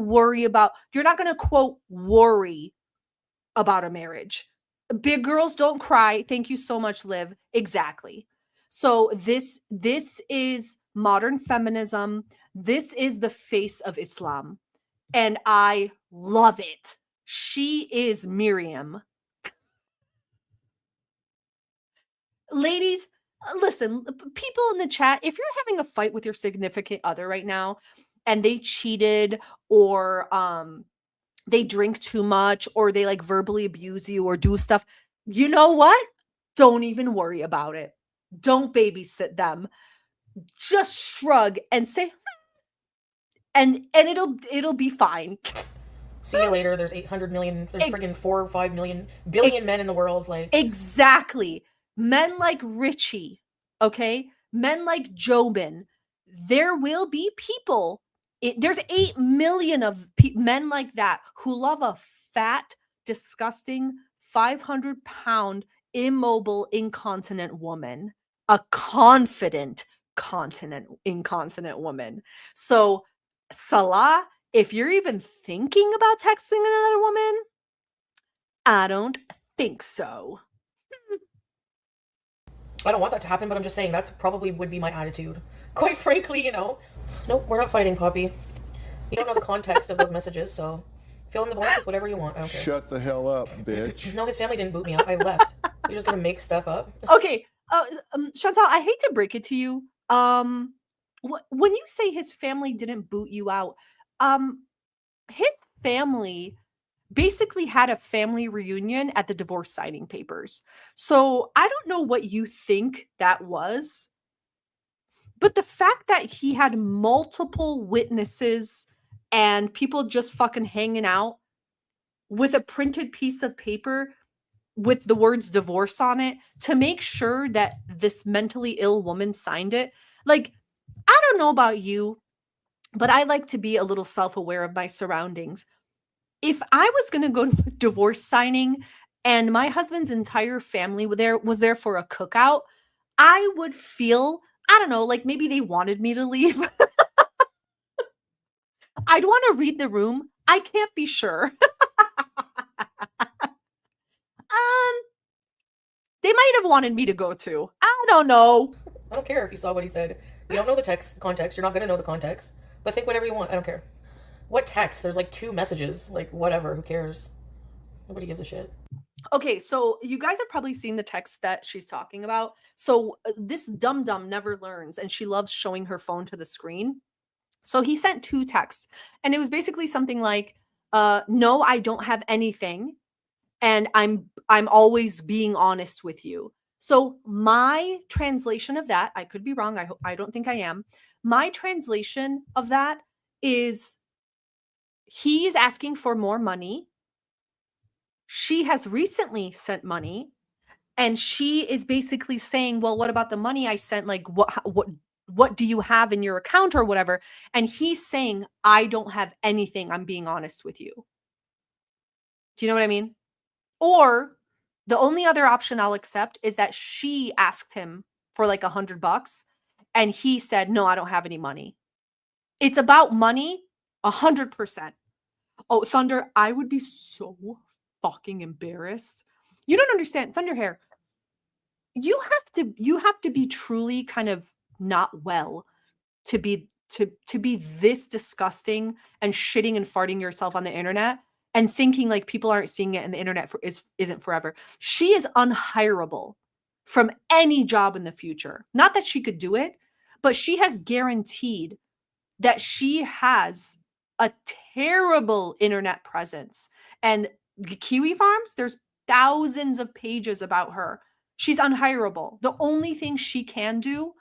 you're not going to quote worry about a marriage. Big girls don't cry. Thank you so much, Liv. Exactly. So this is modern feminism. This is the face of Islam. And I love it. She is Miriam. Ladies, listen, people in the chat, if you're having a fight with your significant other right now and they cheated or they drink too much or they like verbally abuse you or do stuff, you know what? Don't even worry about it. Don't babysit them. Just shrug and say, and it'll be fine. See you later. There's 800 million. There's friggin' 4 or 5 million billion men in the world. Like, Exactly. Men like Richie, okay? Men like Jobin. There will be people. There's 8 million of men like that who love a fat, disgusting, 500-pound, immobile, incontinent woman. A confident, incontinent woman. So, Salah, if you're even thinking about texting another woman, I don't think so. I don't want that to happen, but I'm just saying that's probably would be my attitude. Quite frankly, you know. Nope, we're not fighting, Poppy. You don't know the context of those messages, so fill in the blank with whatever you want. I don't care. Shut the hell up, bitch. No, his family didn't boot me out. I left. You're just gonna make stuff up. Okay, Chantal, I hate to break it to you. When you say his family didn't boot you out, his family basically had a family reunion at the divorce signing papers. So I don't know what you think that was, but the fact that he had multiple witnesses and people just fucking hanging out with a printed piece of paper with the words divorce on it to make sure that this mentally ill woman signed it. Like, I don't know about you, but I like to be a little self-aware of my surroundings. If I was going to go to a divorce signing and my husband's entire family was there for a cookout, I would feel, I don't know, like maybe they wanted me to leave. I'd want to read the room. I can't be sure. They might have wanted me to go too. I don't know. I don't care if you saw what he said. You don't know the context. You're not gonna know the context. But think whatever you want. I don't care. What text? There's like 2 messages. Like, whatever. Who cares? Nobody gives a shit. Okay, so you guys have probably seen the text that she's talking about. So this dum-dum never learns, and she loves showing her phone to the screen. So he sent 2 texts, and it was basically something like, no, I don't have anything, and I'm always being honest with you. So my translation of that, I could be wrong, I don't think I am. My translation of that is he is asking for more money. She has recently sent money, and she is basically saying, well, what about the money I sent? Like, what do you have in your account or whatever? And he's saying, I don't have anything. I'm being honest with you. Do you know what I mean? Or the only other option I'll accept is that she asked him for like $100 and he said, "No, I don't have any money." It's about money 100%. Oh, Thunder, I would be so fucking embarrassed. You don't understand, Thunderhair. You have to be truly kind of not well to be this disgusting and shitting and farting yourself on the internet and thinking like people aren't seeing it and the internet isn't forever. She is unhireable from any job in the future. Not that she could do it, but she has guaranteed that she has a terrible internet presence. And the Kiwi Farms, there's thousands of pages about her. She's unhireable. The only thing she can do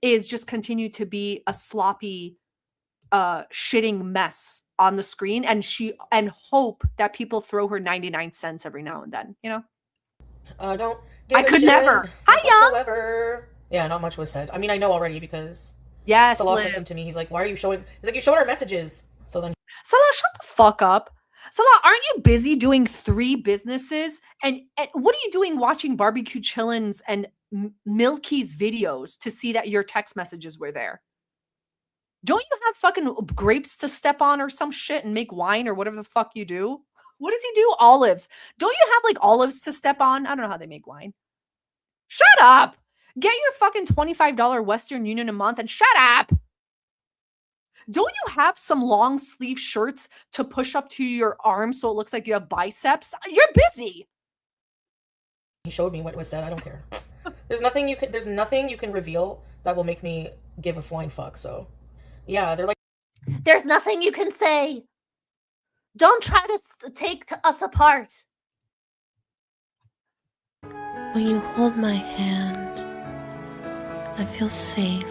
is just continue to be a sloppy shitting mess on the screen and hope that people throw her 99 cents every now and then, you know? Don't I give a could shit never. Hiya! whatsoever. Yeah, not much was said. I mean, I know already because Yes, Salah sent Liv. them to me. He's like, "Why are you showing?" He's like, "You showed our messages." So then Salah, shut the fuck up. Salah, aren't you busy doing 3 businesses? And what are you doing watching Barbecue Chillins and Milky's videos to see that your text messages were there? Don't you have fucking grapes to step on or some shit and make wine or whatever the fuck you do? What does he do? Olives. Don't you have like olives to step on? I don't know how they make wine. Shut up. Get your fucking $25 Western Union a month and shut up. Don't you have some long sleeve shirts to push up to your arms so it looks like you have biceps? You're busy. he showed me what was said. I don't care. There's nothing you can reveal that will make me give a flying fuck. So, yeah, they're like, There's nothing you can say. Don't try to take us apart. When you hold my hand, I feel safe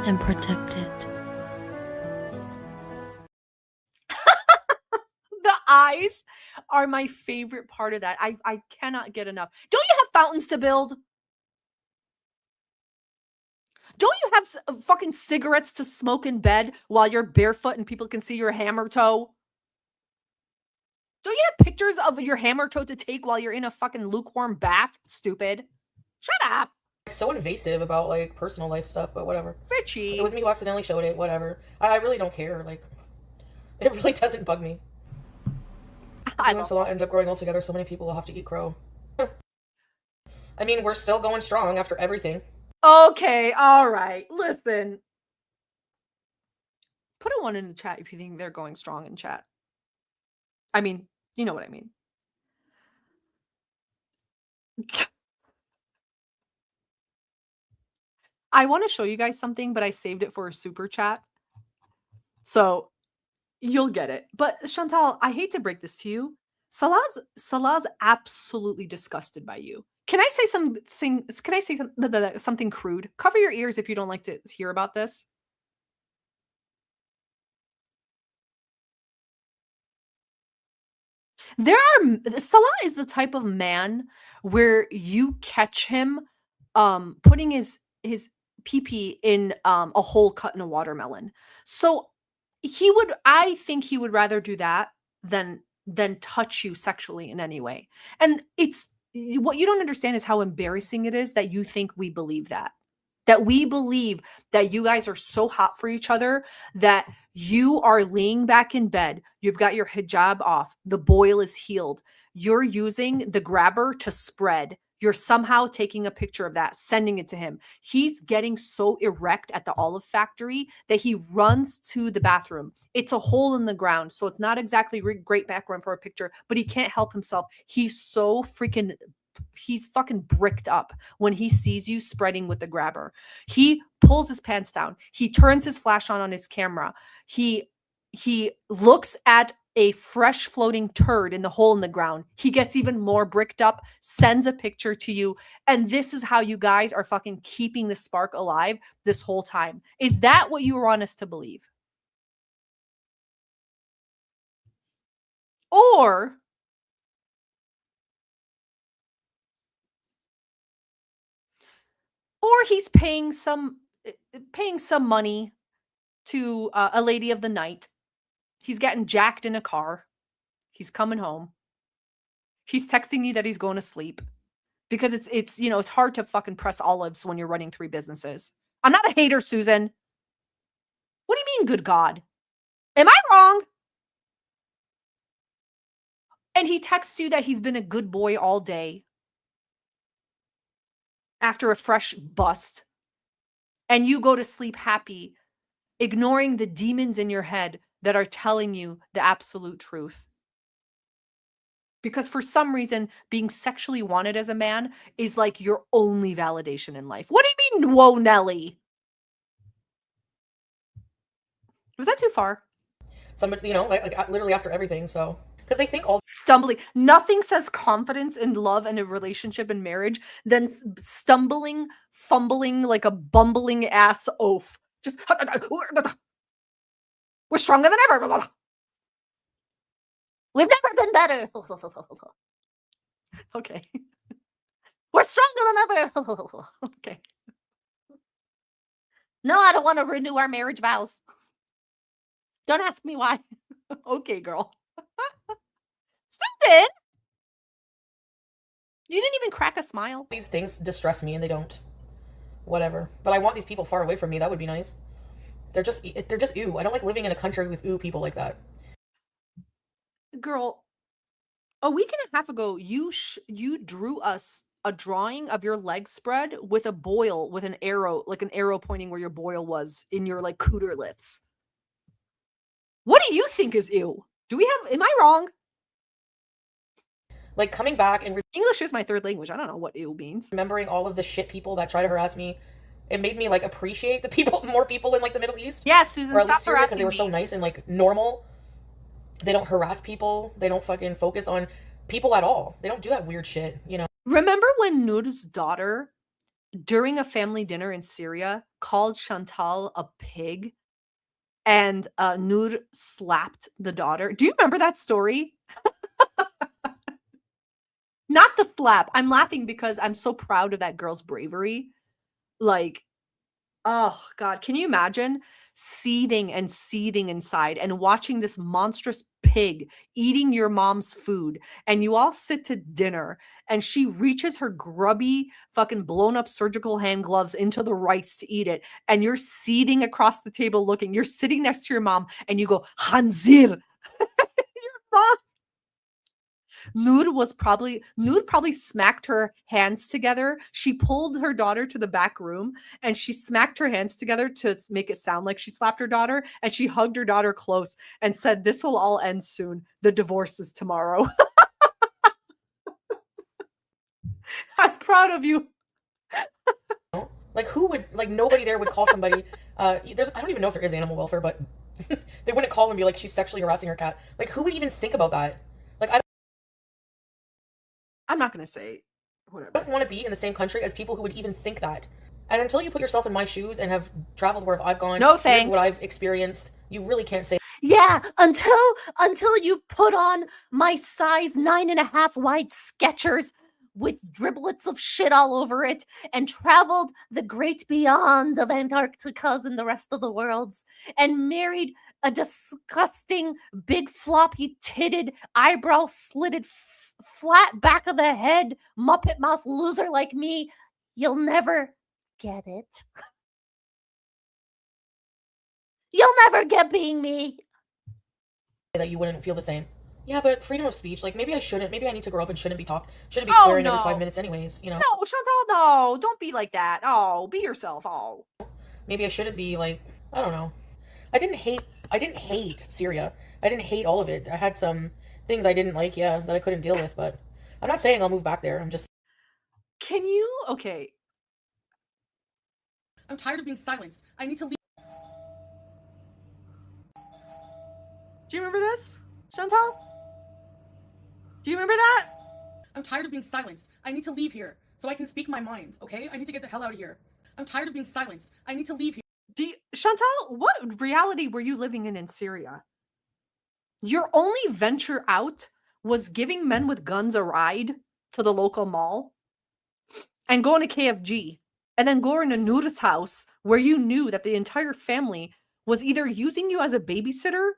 and protected. The eyes are my favorite part of that. I cannot get enough. Don't you have fountains to build? Don't you have fucking cigarettes to smoke in bed while you're barefoot and people can see your hammer toe? Don't you have pictures of your hammer toe to take while you're in a fucking lukewarm bath? Stupid. Shut up. so invasive about like personal life stuff, but whatever. Richie. It was me who accidentally showed it. Whatever. I really don't care. Like, it really doesn't bug me. I You and Salah end up growing old together. So many people will have to eat crow. I mean, we're still going strong after everything. Okay, all right. Listen. Put a 1 in the chat if you think they're going strong in chat. I mean, you know what I mean. I want to show you guys something, but I saved it for a super chat. So you'll get it. But Chantal, I hate to break this to you. Salah's absolutely disgusted by you. Can I say something crude? Cover your ears if you don't like to hear about this. Salah is the type of man where you catch him putting his pee-pee in a hole cut in a watermelon. So I think he would rather do that than touch you sexually in any way. And what you don't understand is how embarrassing it is that you think we believe that. That we believe that you guys are so hot for each other that you are laying back in bed. You've got your hijab off. The boil is healed. You're using the grabber to spread. You're somehow taking a picture of that, sending it to him. He's getting so erect at the olive factory that he runs to the bathroom. It's a hole in the ground, so it's not exactly great background for a picture, but he can't help himself. He's fucking bricked up when he sees you spreading with the grabber. He pulls his pants down. He turns his flash on his camera. He looks at a fresh floating turd in the hole in the ground. He gets even more bricked up, sends a picture to you. And this is how you guys are fucking keeping the spark alive this whole time. Is that what you want us to believe? Or he's paying some money to a lady of the night. He's getting jacked in a car. He's coming home. He's texting you that he's going to sleep because it's you know, it's hard to fucking press olives when you're running 3 businesses. I'm not a hater, Susan. What do you mean, good God? Am I wrong? And he texts you that he's been a good boy all day after a fresh bust. And you go to sleep happy, ignoring the demons in your head that are telling you the absolute truth. Because for some reason, being sexually wanted as a man is like your only validation in life. What do you mean, whoa, Nelly? Was that too far? Somebody, you know, like literally after everything. So, because they think all Stumbling. Nothing says confidence in love and a relationship and marriage than stumbling, fumbling like a bumbling ass oaf. Just, we're stronger than ever. We've never been better. Okay. We're stronger than ever. Okay. No, I don't want to renew our marriage vows. Don't ask me why. Okay, girl. Susan! You didn't even crack a smile. these things distress me and they don't. Whatever. But I want these people far away from me. That would be nice. They're just ew. I don't like living in a country with ew people like that. Girl, a week and a half ago, you drew us a drawing of your leg spread with a boil with an arrow, like an arrow pointing where your boil was in your like cooter lips. What do you think is ew? Am I wrong? Like coming back and English is my 3rd language. I don't know what ew means. remembering all of the shit people that try to harass me, it made me like appreciate more people in like the Middle East. Yeah, Susan, Or at stop least Syria, because harassing they were me. so nice and like normal. They don't harass people. They don't fucking focus on people at all. They don't do that weird shit, you know. Remember when Noor's daughter, during a family dinner in Syria, called Chantal a pig and Noor slapped the daughter? Do you remember that story? Not the slap. I'm laughing because I'm so proud of that girl's bravery. Like, oh God, can you imagine seething and seething inside and watching this monstrous pig eating your mom's food, and you all sit to dinner and she reaches her grubby fucking blown up surgical hand gloves into the rice to eat it, and you're seething across the table looking. You're sitting next to your mom and you go, Hanzir. Your mom. Noor probably smacked her hands together. She pulled her daughter to the back room and she smacked her hands together to make it sound like she slapped her daughter, and she hugged her daughter close and said, "This will all end soon. The divorce is tomorrow." I'm proud of you. Like who would, like nobody there would call somebody, I don't even know if there is animal welfare, but they wouldn't call and be like, she's sexually harassing her cat. Like who would even think about that? Like I'm not going to say I whatever. don't want to be in the same country as people who would even think that. And until you put yourself in my shoes and have traveled where I've gone, No lived thanks. what I've experienced, you really can't say. Yeah, until you put on my size 9.5 wide Skechers with driblets of shit all over it and traveled the great beyond of Antarcticas and the rest of the worlds and married a disgusting big floppy titted eyebrow slitted flat back of the head muppet mouth loser like me, you'll never get it. You'll never get being me. That you wouldn't feel the same. Yeah, but freedom of speech, like maybe I shouldn't, maybe I need to grow up and shouldn't be Oh, swearing every no. 5 minutes anyways, you know. No, Chantal, no. Don't be like that. Oh, be yourself. Oh. Maybe I shouldn't be like, I don't know. I didn't hate Syria. I didn't hate all of it. I had some things I didn't like, yeah, that I couldn't deal with, but I'm not saying I'll move back there. I'm tired of being silenced. I need to leave. Do you remember this, Chantal? Do you remember that? I'm tired of being silenced. I need to leave here so I can speak my mind, okay? I need to get the hell out of here. I'm tired of being silenced. I need to leave here. Chantal, what reality were you living in Syria? Your only venture out was giving men with guns a ride to the local mall and going to KFG and then going to Noor's house where you knew that the entire family was either using you as a babysitter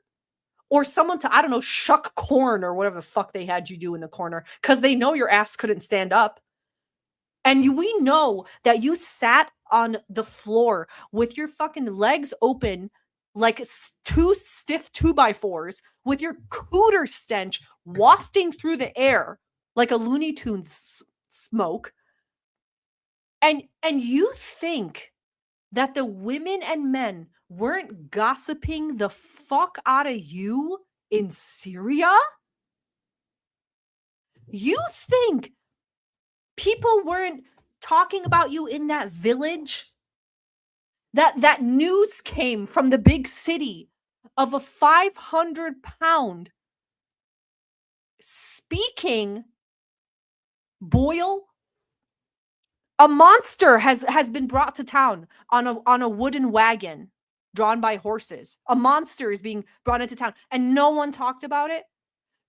or someone to, I don't know, shuck corn or whatever the fuck they had you do in the corner because they know your ass couldn't stand up. And we know that you sat on the floor with your fucking legs open like two stiff 2x4s with your cooter stench wafting through the air like a Looney Tunes smoke. And you think that the women and men weren't gossiping the fuck out of you in Syria? You think people weren't talking about you in that village? That news came from the big city of a 500-pound speaking boil. A monster has been brought to town on a wooden wagon drawn by horses. A monster is being brought into town and no one talked about it.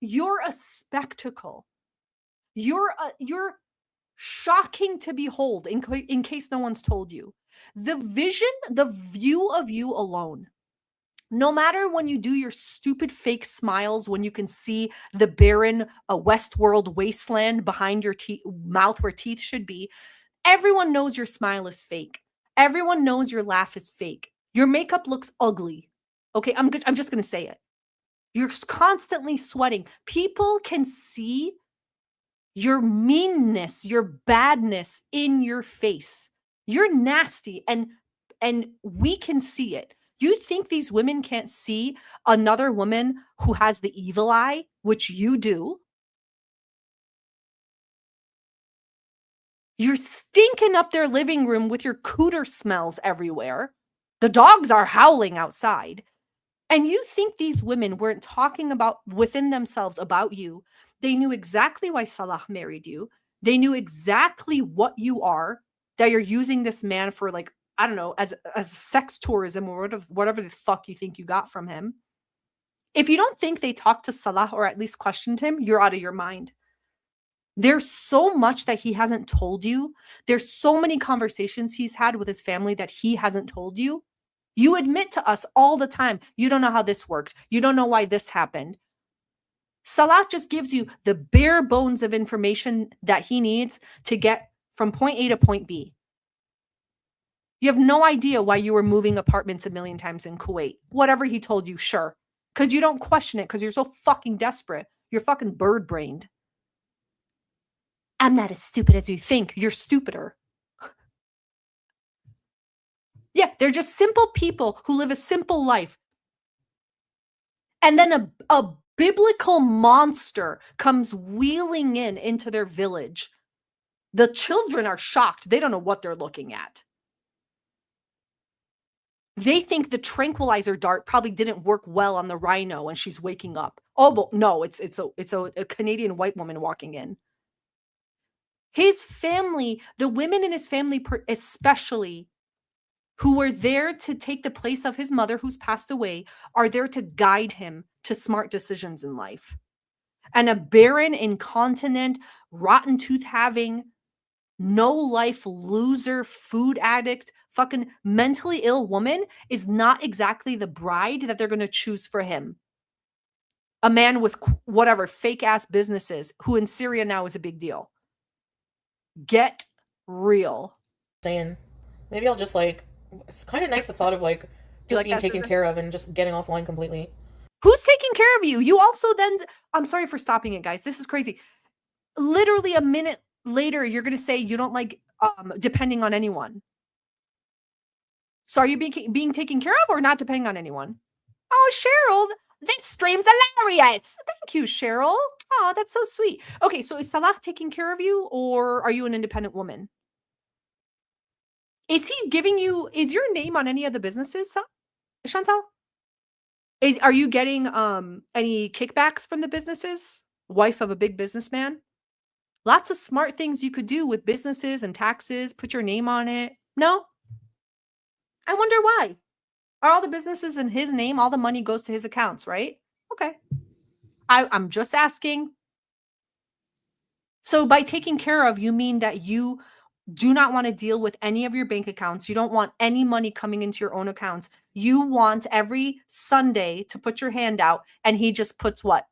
You're a spectacle. You're shocking to behold in case no one's told you. The vision, the view of you alone, no matter when you do your stupid fake smiles, when you can see the barren Westworld wasteland behind your mouth where teeth should be, everyone knows your smile is fake. Everyone knows your laugh is fake. Your makeup looks ugly. Okay, I'm just going to say it. You're constantly sweating. People can see your meanness, your badness in your face. You're nasty and we can see it. You think these women can't see another woman who has the evil eye, which you do? You're stinking up their living room with your cooter smells everywhere. The dogs are howling outside. And you think these women weren't talking about within themselves about you. They knew exactly why Salah married you. They knew exactly what you are, that you're using this man for, like, I don't know, as sex tourism or whatever the fuck you think you got from him. If you don't think they talked to Salah or at least questioned him, you're out of your mind. There's so much that he hasn't told you. There's so many conversations he's had with his family that he hasn't told you. You admit to us all the time, you don't know how this worked. You don't know why this happened. Salah just gives you the bare bones of information that he needs to get from point A to point B. You have no idea why you were moving apartments a million times in Kuwait. Whatever he told you, sure. Because you don't question it because you're so fucking desperate. You're fucking bird-brained. I'm not as stupid as you think. You're stupider. Yeah, they're just simple people who live a simple life. And then a biblical monster comes wheeling into their village. The children are shocked. They don't know what they're looking at. They think the tranquilizer dart probably didn't work well on the rhino when she's waking up. Oh, but no, it's a Canadian white woman walking in. His family, the women in his family especially, who were there to take the place of his mother who's passed away, are there to guide him to smart decisions in life. And a barren, incontinent, rotten tooth having, no life loser, food addict, fucking mentally ill woman is not exactly the bride that they're going to choose for him. A man with whatever fake ass businesses who in Syria now is a big deal. Get real. Saying, maybe I'll just it's kind of nice the thought of just being taken care of and just getting offline completely. Who's taking care of you? You also then, I'm sorry for stopping it, guys. This is crazy. Literally a minute later, you're going to say you don't like depending on anyone. So are you being taken care of or not depending on anyone? Oh, Cheryl, this stream's hilarious. Thank you, Cheryl. Oh, that's so sweet. Okay, so is Salah taking care of you or are you an independent woman? Is he giving you, is your name on any of the businesses, Chantal? Are you getting any kickbacks from the businesses? Wife of a big businessman? Lots of smart things you could do with businesses and taxes, put your name on it. No? I wonder why. Are all the businesses in his name, all the money goes to his accounts, right? Okay. I'm just asking. So by taking care of, you mean that you do not want to deal with any of your bank accounts. You don't want any money coming into your own accounts. You want every Sunday to put your hand out, and he just puts what?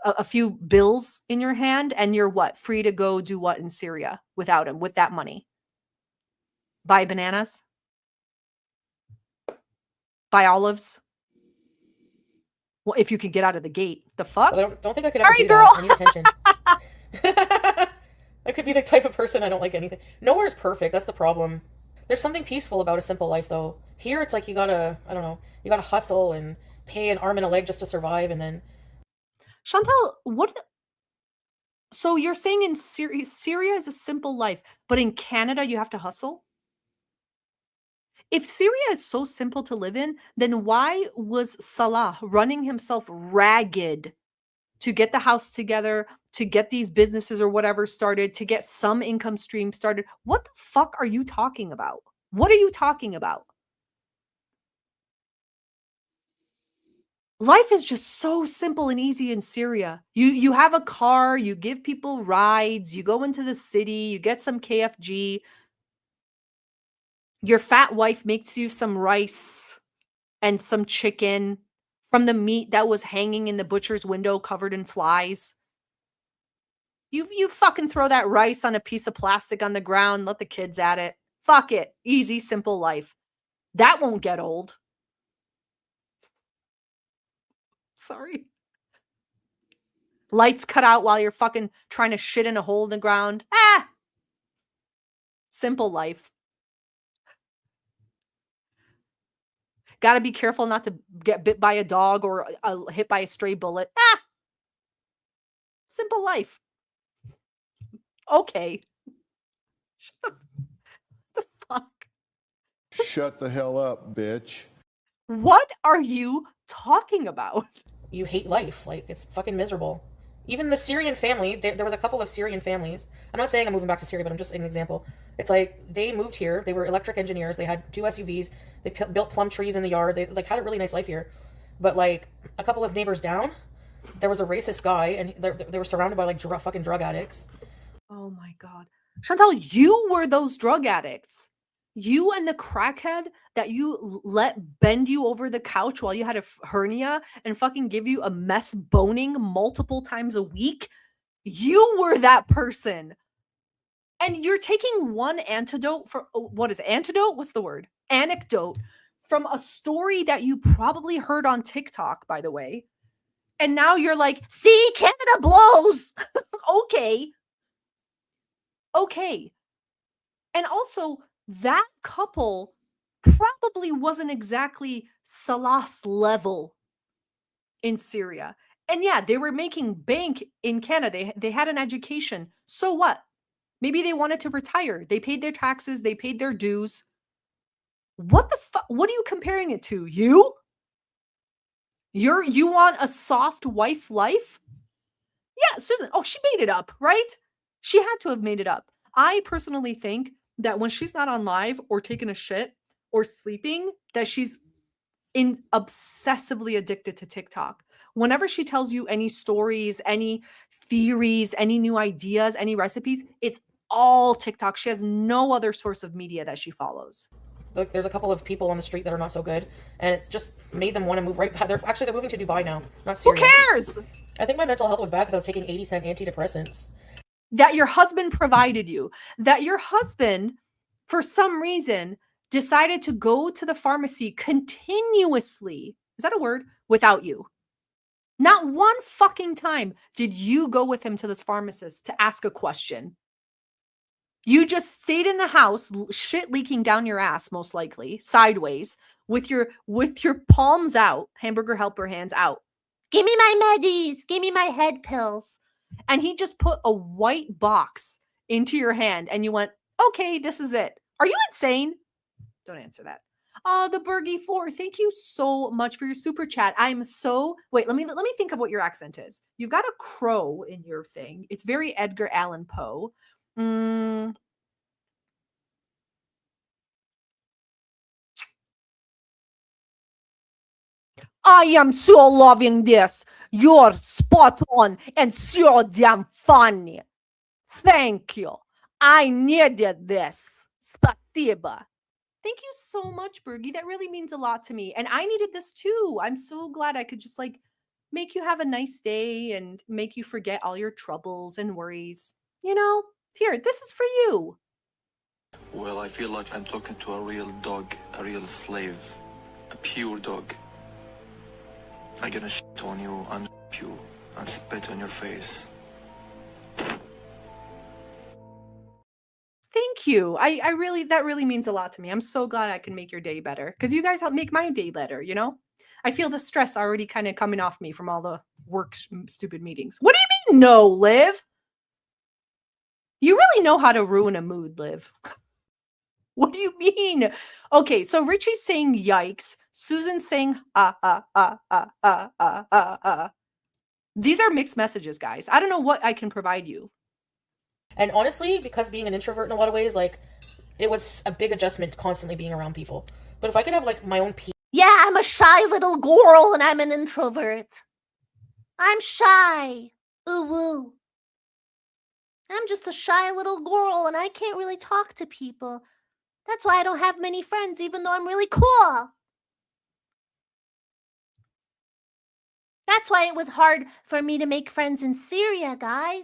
A few bills in your hand, and you're what? Free to go do what in Syria without him, with that money? Buy bananas? Buy olives? Well, if you could get out of the gate. The fuck? Well, I don't think I could ever Sorry, do girl. that. I need attention. I could be the type of person I don't like anything. Nowhere's perfect. That's the problem. There's something peaceful about a simple life, though. Here, it's like you gotta, I don't know, you gotta hustle and pay an arm and a leg just to survive, and then... Chantal, what? So you're saying in Syria is a simple life, but in Canada you have to hustle? If Syria is so simple to live in, then why was Salah running himself ragged to get the house together, to get these businesses or whatever started, to get some income stream started? What the fuck are you talking about? What are you talking about? Life is just so simple and easy in Syria. You have a car, you give people rides, you go into the city, you get some KFG. Your fat wife makes you some rice and some chicken from the meat that was hanging in the butcher's window covered in flies. You fucking throw that rice on a piece of plastic on the ground, let the kids at it. Fuck it. Easy, simple life. That won't get old. Sorry. Lights cut out while you're fucking trying to shit in a hole in the ground. Ah! Simple life. Gotta be careful not to get bit by a dog or hit by a stray bullet. Ah! Simple life. Okay. Shut the fuck. Shut the hell up, bitch. What are you talking about? You hate life. Like, it's fucking miserable. Even the Syrian family, there was a couple of Syrian families. I'm not saying I'm moving back to Syria, but I'm just an example. It's like, they moved here. They were electric engineers. They had 2 SUVs. They built plum trees in the yard. They, like, had a really nice life here. But, like, a couple of neighbors down, there was a racist guy, and they were surrounded by, like, fucking drug addicts. Oh, my God. Chantal, you were those drug addicts. You and the crackhead that you let bend you over the couch while you had a hernia and fucking give you a meth boning multiple times a week. You were that person. And you're taking one antidote for what is it? Antidote? What's the word? Anecdote from a story that you probably heard on TikTok, by the way. And now you're like, see, Canada blows. Okay. Okay. And also, that couple probably wasn't exactly Salah's level in Syria. And yeah, they were making bank in Canada. They had an education. So what? Maybe they wanted to retire. They paid their taxes. They paid their dues. What the fuck? What are you comparing it to? You want a soft wife life? Yeah, Susan. Oh, she made it up, right? She had to have made it up. I personally think that when she's not on live or taking a shit or sleeping, that she's obsessively addicted to TikTok. Whenever she tells you any stories, any theories, any new ideas, any recipes, it's all TikTok. She has no other source of media that she follows. Like, there's a couple of people on the street that are not so good, and it's just made them want to move right back. They're moving to Dubai now, not Syria. Who cares? I think my mental health was bad because I was taking 80-cent antidepressants. That your husband provided you, that your husband, for some reason, decided to go to the pharmacy continuously, is that a word? Without you. Not one fucking time did you go with him to this pharmacist to ask a question. You just stayed in the house, shit leaking down your ass, most likely, sideways, with your palms out, hamburger helper hands out. Give me my medis. Give me my head pills. And he just put a white box into your hand and you went, okay, this is it. Are you insane? Don't answer that. Oh, the Bergie 4. Thank you so much for your super chat. I'm so wait, let me think of what your accent is. You've got a crow in your thing. It's very Edgar Allan Poe. I am so loving this. You're spot on and so damn funny. Thank you. I needed this. Spasiba. Thank you so much, Bergie. That really means a lot to me. And I needed this too. I'm so glad I could just like make you have a nice day and make you forget all your troubles and worries. You know, here, this is for you. Well, I feel like I'm talking to a real dog, a real slave, a pure dog. I'm gonna shit on you and you and spit on your face. Thank you. I really, that really means a lot to me. I'm so glad I can make your day better because you guys help make my day better, you know? I feel the stress already kind of coming off me from all the work stupid meetings. What do you mean, no, Liv? You really know how to ruin a mood, Liv. What do you mean? Okay, so Richie's saying yikes. Susan's saying These are mixed messages, guys. I don't know what I can provide you. And honestly, because being an introvert in a lot of ways, like, it was a big adjustment constantly being around people. But if I could have, like, my own peace. Yeah, I'm a shy little girl and I'm an introvert. I'm shy. Ooh woo. I'm just a shy little girl and I can't really talk to people. That's why I don't have many friends, even though I'm really cool. That's why it was hard for me to make friends in Syria, guys.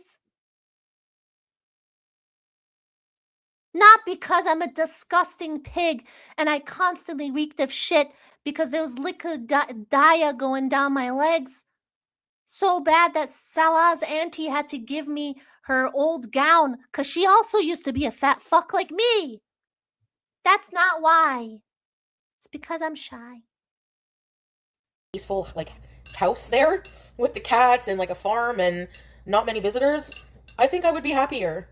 Not because I'm a disgusting pig and I constantly reeked of shit because there was liquid dye going down my legs. So bad that Salah's auntie had to give me her old gown because she also used to be a fat fuck like me. That's not why. It's because I'm shy. Peaceful, like, house there with the cats and, like, a farm and not many visitors, I think I would be happier.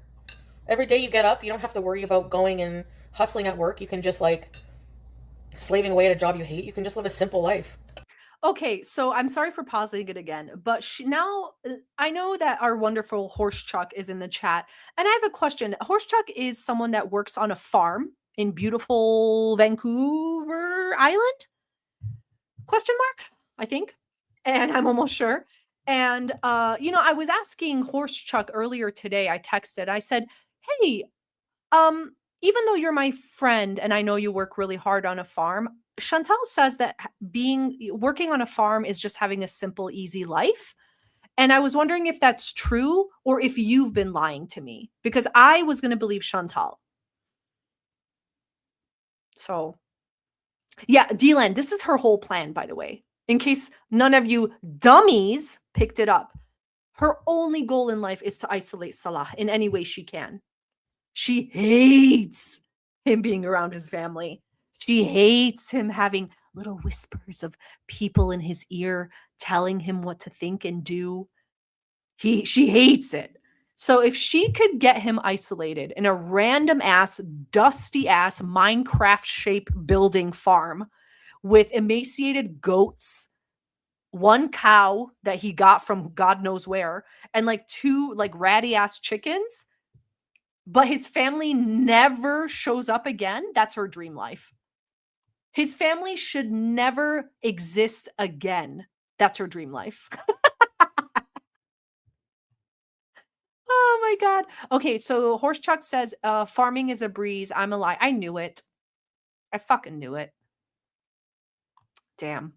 Every day you get up, you don't have to worry about going and hustling at work. You can just, like, slaving away at a job you hate. You can just live a simple life. Okay, so I'm sorry for pausing it again, but now I know that our wonderful Horse Chuck is in the chat, and I have a question. Horse Chuck is someone that works on a farm in beautiful Vancouver Island? Question mark, I think, and I'm almost sure. And I was asking Horse Chuck earlier today. I texted. I said, "Hey, even though you're my friend and I know you work really hard on a farm, Chantal says that working on a farm is just having a simple, easy life. And I was wondering if that's true or if you've been lying to me because I was going to believe Chantal." So, yeah, Delan, this is her whole plan, by the way, in case none of you dummies picked it up. Her only goal in life is to isolate Salah in any way she can. She hates him being around his family. She hates him having little whispers of people in his ear telling him what to think and do. She hates it. So if she could get him isolated in a random ass, dusty ass Minecraft shape building farm with emaciated goats, one cow that he got from God knows where, and like two like ratty ass chickens, but his family never shows up again, that's her dream life. His family should never exist again. That's her dream life. Oh my God. Okay, so Horse Chuck says, farming is a breeze. I'm a lie. I knew it. I fucking knew it. Damn.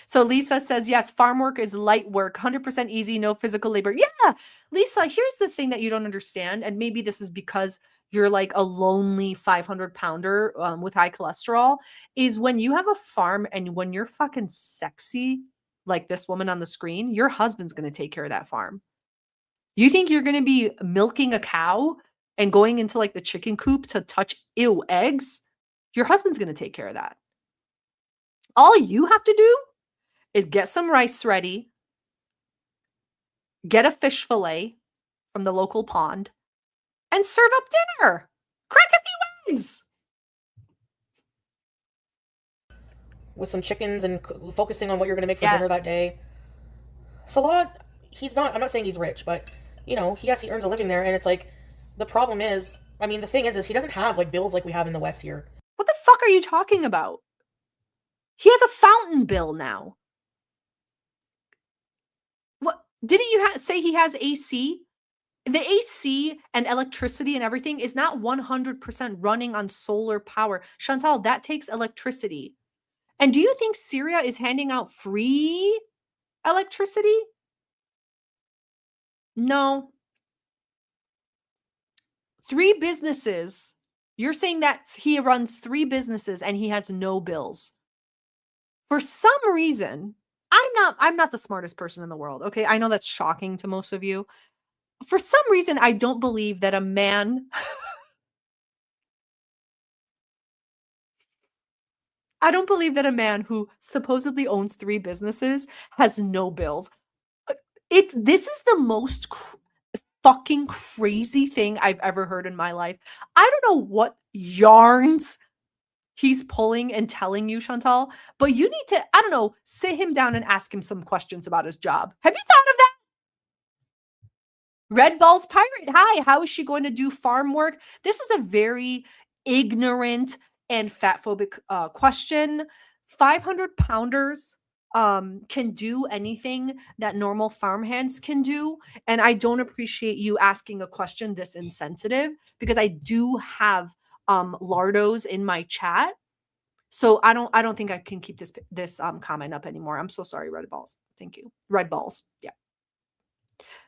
So Lisa says, yes, farm work is light work, 100% easy, no physical labor. Yeah, Lisa, here's the thing that you don't understand. And maybe this is because you're like a lonely 500-pounder with high cholesterol, is when you have a farm and when you're fucking sexy, like this woman on the screen, your husband's going to take care of that farm. You think you're going to be milking a cow and going into like the chicken coop to touch eggs? Your husband's going to take care of that. All you have to do is get some rice ready, get a fish fillet from the local pond, and serve up dinner. Crack a few eggs. With some chickens and focusing on what you're going to make for dinner that day. Salah, I'm not saying he's rich, but, yes, he earns a living there, and it's like, the problem is, the thing is he doesn't have, like, bills like we have in the West here. What the fuck are you talking about? He has a fountain bill now. What? Didn't you say he has AC? The AC and electricity and everything is not 100% running on solar power. Chantal, that takes electricity. And do you think Syria is handing out free electricity? No. 3 businesses. You're saying that he runs 3 businesses and he has no bills. For some reason, I'm not the smartest person in the world, okay? I know that's shocking to most of you. For some reason, I don't believe that a man I don't believe that a man who supposedly owns 3 businesses has no bills. This is the most fucking crazy thing I've ever heard in my life. I don't know what yarns he's pulling and telling you, Chantal, but you need to, I don't know, sit him down and ask him some questions about his job. Have you thought of that? Red Balls Pirate, hi, how is she going to do farm work? This is a very ignorant and fat phobic question. 500 pounders can do anything that normal farmhands can do. And I don't appreciate you asking a question this insensitive because I do have lardos in my chat. So I don't think I can keep this comment up anymore. I'm so sorry, Red Balls. Thank you. Red Balls. Yeah.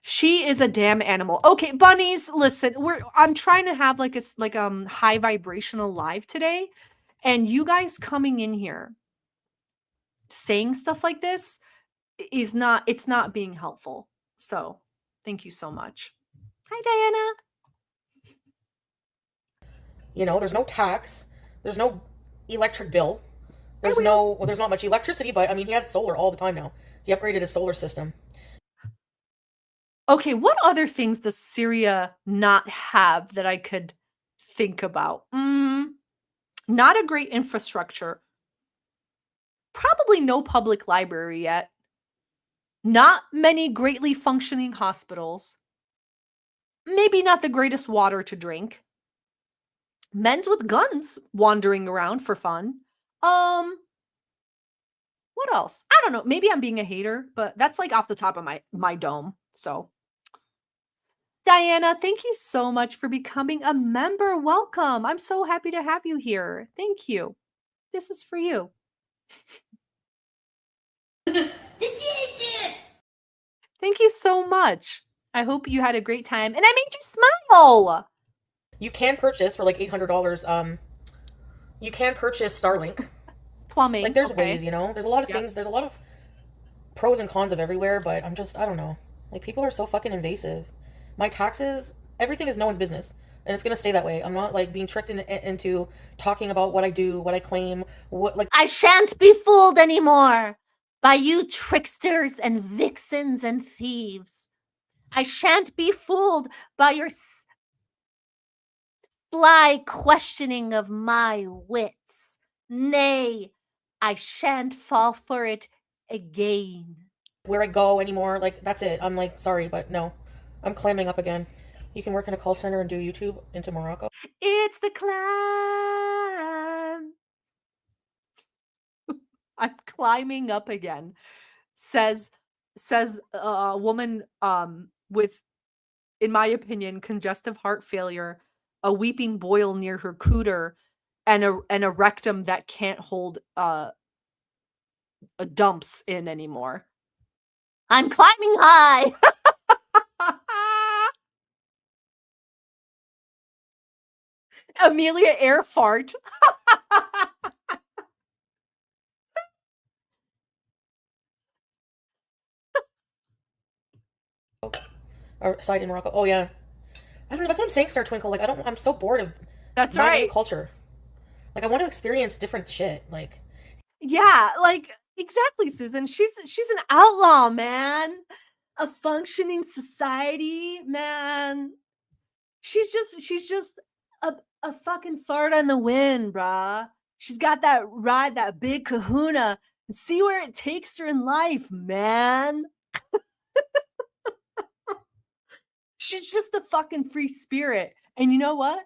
She is a damn animal. Okay, bunnies, listen, I'm trying to have like a high vibrational live today, and you guys coming in here saying stuff like this it's not being helpful. So, thank you so much. Hi, Diana. You know, there's no tax, there's no electric bill, there's there's not much electricity, but I mean, he has solar all the time now. He upgraded his solar system. Okay, what other things does Syria not have that I could think about? Not a great infrastructure. Probably no public library yet. Not many greatly functioning hospitals. Maybe not the greatest water to drink. Men's with guns wandering around for fun. What else? I don't know. Maybe I'm being a hater, but that's like off the top of my dome. So Diana, thank you so much for becoming a member. Welcome. I'm so happy to have you here. Thank you. This is for you. Thank you so much. I hope you had a great time and I made you smile. You can purchase for like $800. You can purchase Starlink. Plumbing. Like there's okay. ways, you know. There's a lot of things. There's a lot of pros and cons of everywhere. But I don't know. Like people are so fucking invasive. My taxes, everything is no one's business, and it's gonna stay that way. I'm not like being tricked into talking about what I do, what I claim, what like. I shan't be fooled anymore by you tricksters and vixens and thieves. I shan't be fooled by your sly questioning of my wits. Nay, I shan't fall for it again. Where I go anymore, like that's it. I'm like sorry, but no, I'm clamming up again. You can work in a call center and do YouTube into Morocco. It's the climb. I'm climbing up again. Says a woman with, in my opinion, congestive heart failure, a weeping boil near her cooter, and a rectum that can't hold dumps in anymore. I'm climbing high. Amelia air fart. Or side in Morocco. Oh yeah. I don't know. That's when saying Star Twinkle. Like I'm so bored of That's my right. own culture. Like I want to experience different shit. Like yeah, like exactly, Susan. She's an outlaw, man. A functioning society, man. She's just a fucking fart on the wind, brah. She's got that big kahuna. See where it takes her in life, man. She's just a fucking free spirit. And you know what?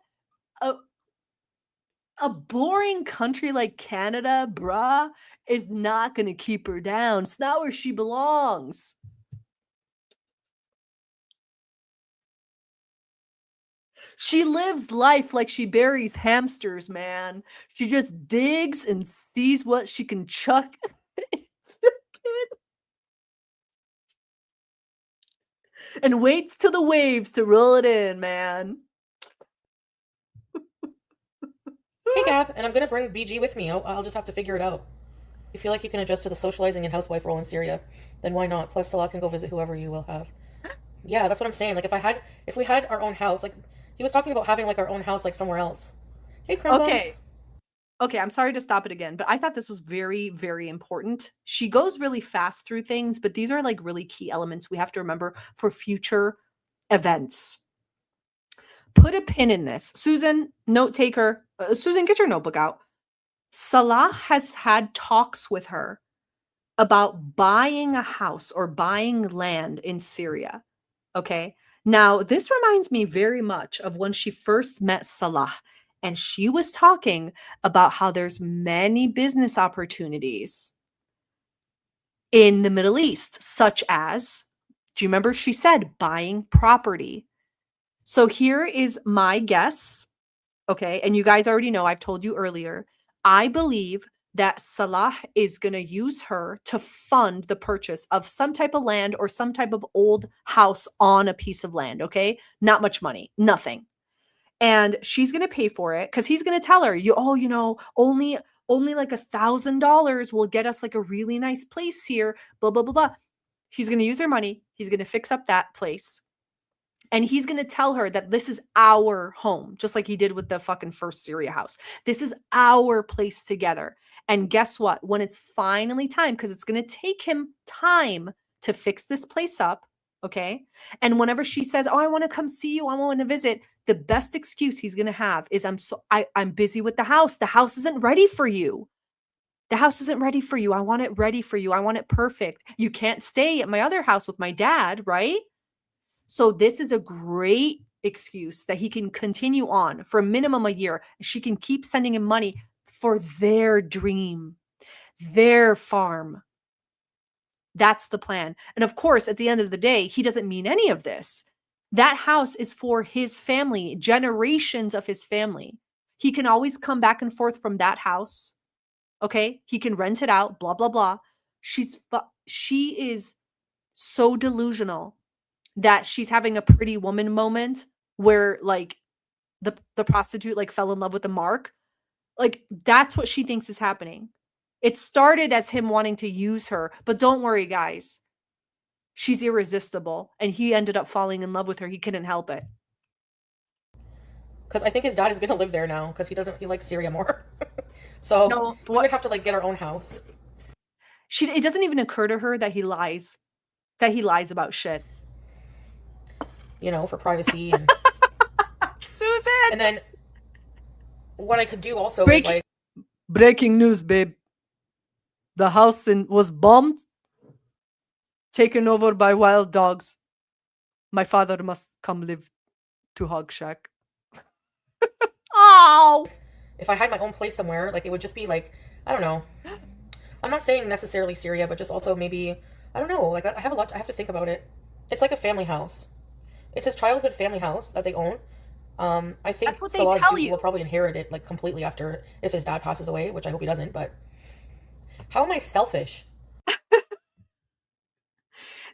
A boring country like Canada, brah, is not gonna keep her down. It's not where she belongs. She lives life like she buries hamsters, man. She just digs and sees what she can chuck. And waits till the waves to roll it in, man. Hey, Gab, and I'm gonna bring BG with me. I'll just have to figure it out. You feel like you can adjust to the socializing and housewife role in Syria, then why not? Plus, Salah can go visit whoever you will have. Yeah, that's what I'm saying. Like, if we had our own house, like, he was talking about having, like, our own house, like, somewhere else. Hey, Crumb Okay. Buns. Okay, I'm sorry to stop it again, but I thought this was very, very important. She goes really fast through things, but these are like really key elements we have to remember for future events. Put a pin in this. Susan, note taker. Susan, get your notebook out. Salah has had talks with her about buying a house or buying land in Syria. Okay. Now, this reminds me very much of when she first met Salah, and she was talking about how there's many business opportunities in the Middle East, such as, do you remember she said buying property? So here is my guess. Okay. And you guys already know, I've told you earlier, I believe that Salah is going to use her to fund the purchase of some type of land or some type of old house on a piece of land. Okay. Not much money, nothing. And she's going to pay for it because he's going to tell her, only like $1,000 will get us like a really nice place here, blah, blah, blah, blah. He's going to use her money. He's going to fix up that place. And he's going to tell her that this is our home, just like he did with the fucking first Syria house. This is our place together. And guess what? When it's finally time, because it's going to take him time to fix this place up, okay? And whenever she says, "Oh, I want to come see you, I want to visit," the best excuse he's going to have is, I'm busy with the house. The house isn't ready for you. The house isn't ready for you. I want it ready for you. I want it perfect. You can't stay at my other house with my dad, right? So this is a great excuse that he can continue on for a minimum a year. She can keep sending him money for their dream, their farm. That's the plan. And of course, at the end of the day, he doesn't mean any of this. That house is for his family, generations of his family. He can always come back and forth from that house. Okay? He can rent it out, blah, blah, blah. She is so delusional that she's having a Pretty Woman moment where like the prostitute like fell in love with the mark. Like that's what she thinks is happening. It started as him wanting to use her, but don't worry guys. She's irresistible and he ended up falling in love with her. He couldn't help it. Because I think his dad is going to live there now because he likes Syria more. So No, we would have to like get our own house. It doesn't even occur to her that he lies. That he lies about shit. You know, for privacy and Susan! and then what I could do also is like Breaking news, babe. The house was bombed, taken over by wild dogs. My father must come live to Hog Shack. Oh! if I had my own place somewhere, like it would just be like, I don't know. I'm not saying necessarily Syria, but just also maybe, I don't know, like I have to think about it. It's like a family house. It's his childhood family house that they own. I think That's what they Salah's tell dude you. will probably inherit it like completely after if his dad passes away, which I hope he doesn't, but how am I selfish?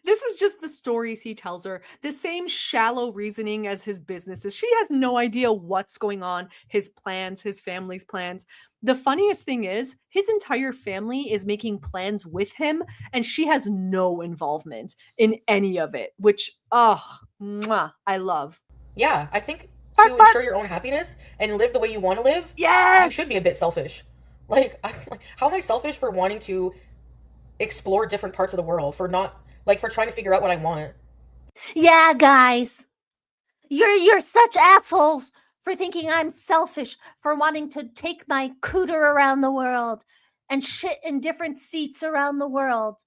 This is just the stories he tells her. The same shallow reasoning as his businesses. She has no idea what's going on, his plans, his family's plans. The funniest thing is, his entire family is making plans with him, and she has no involvement in any of it, which, mwah, I love. Yeah, I think to ensure your own happiness and live the way you want to live, you Yes! should be a bit selfish. Like, how am I selfish for wanting to explore different parts of the world, for not, like, for trying to figure out what I want? Yeah, guys. You're such assholes for thinking I'm selfish for wanting to take my cooter around the world and shit in different seats around the world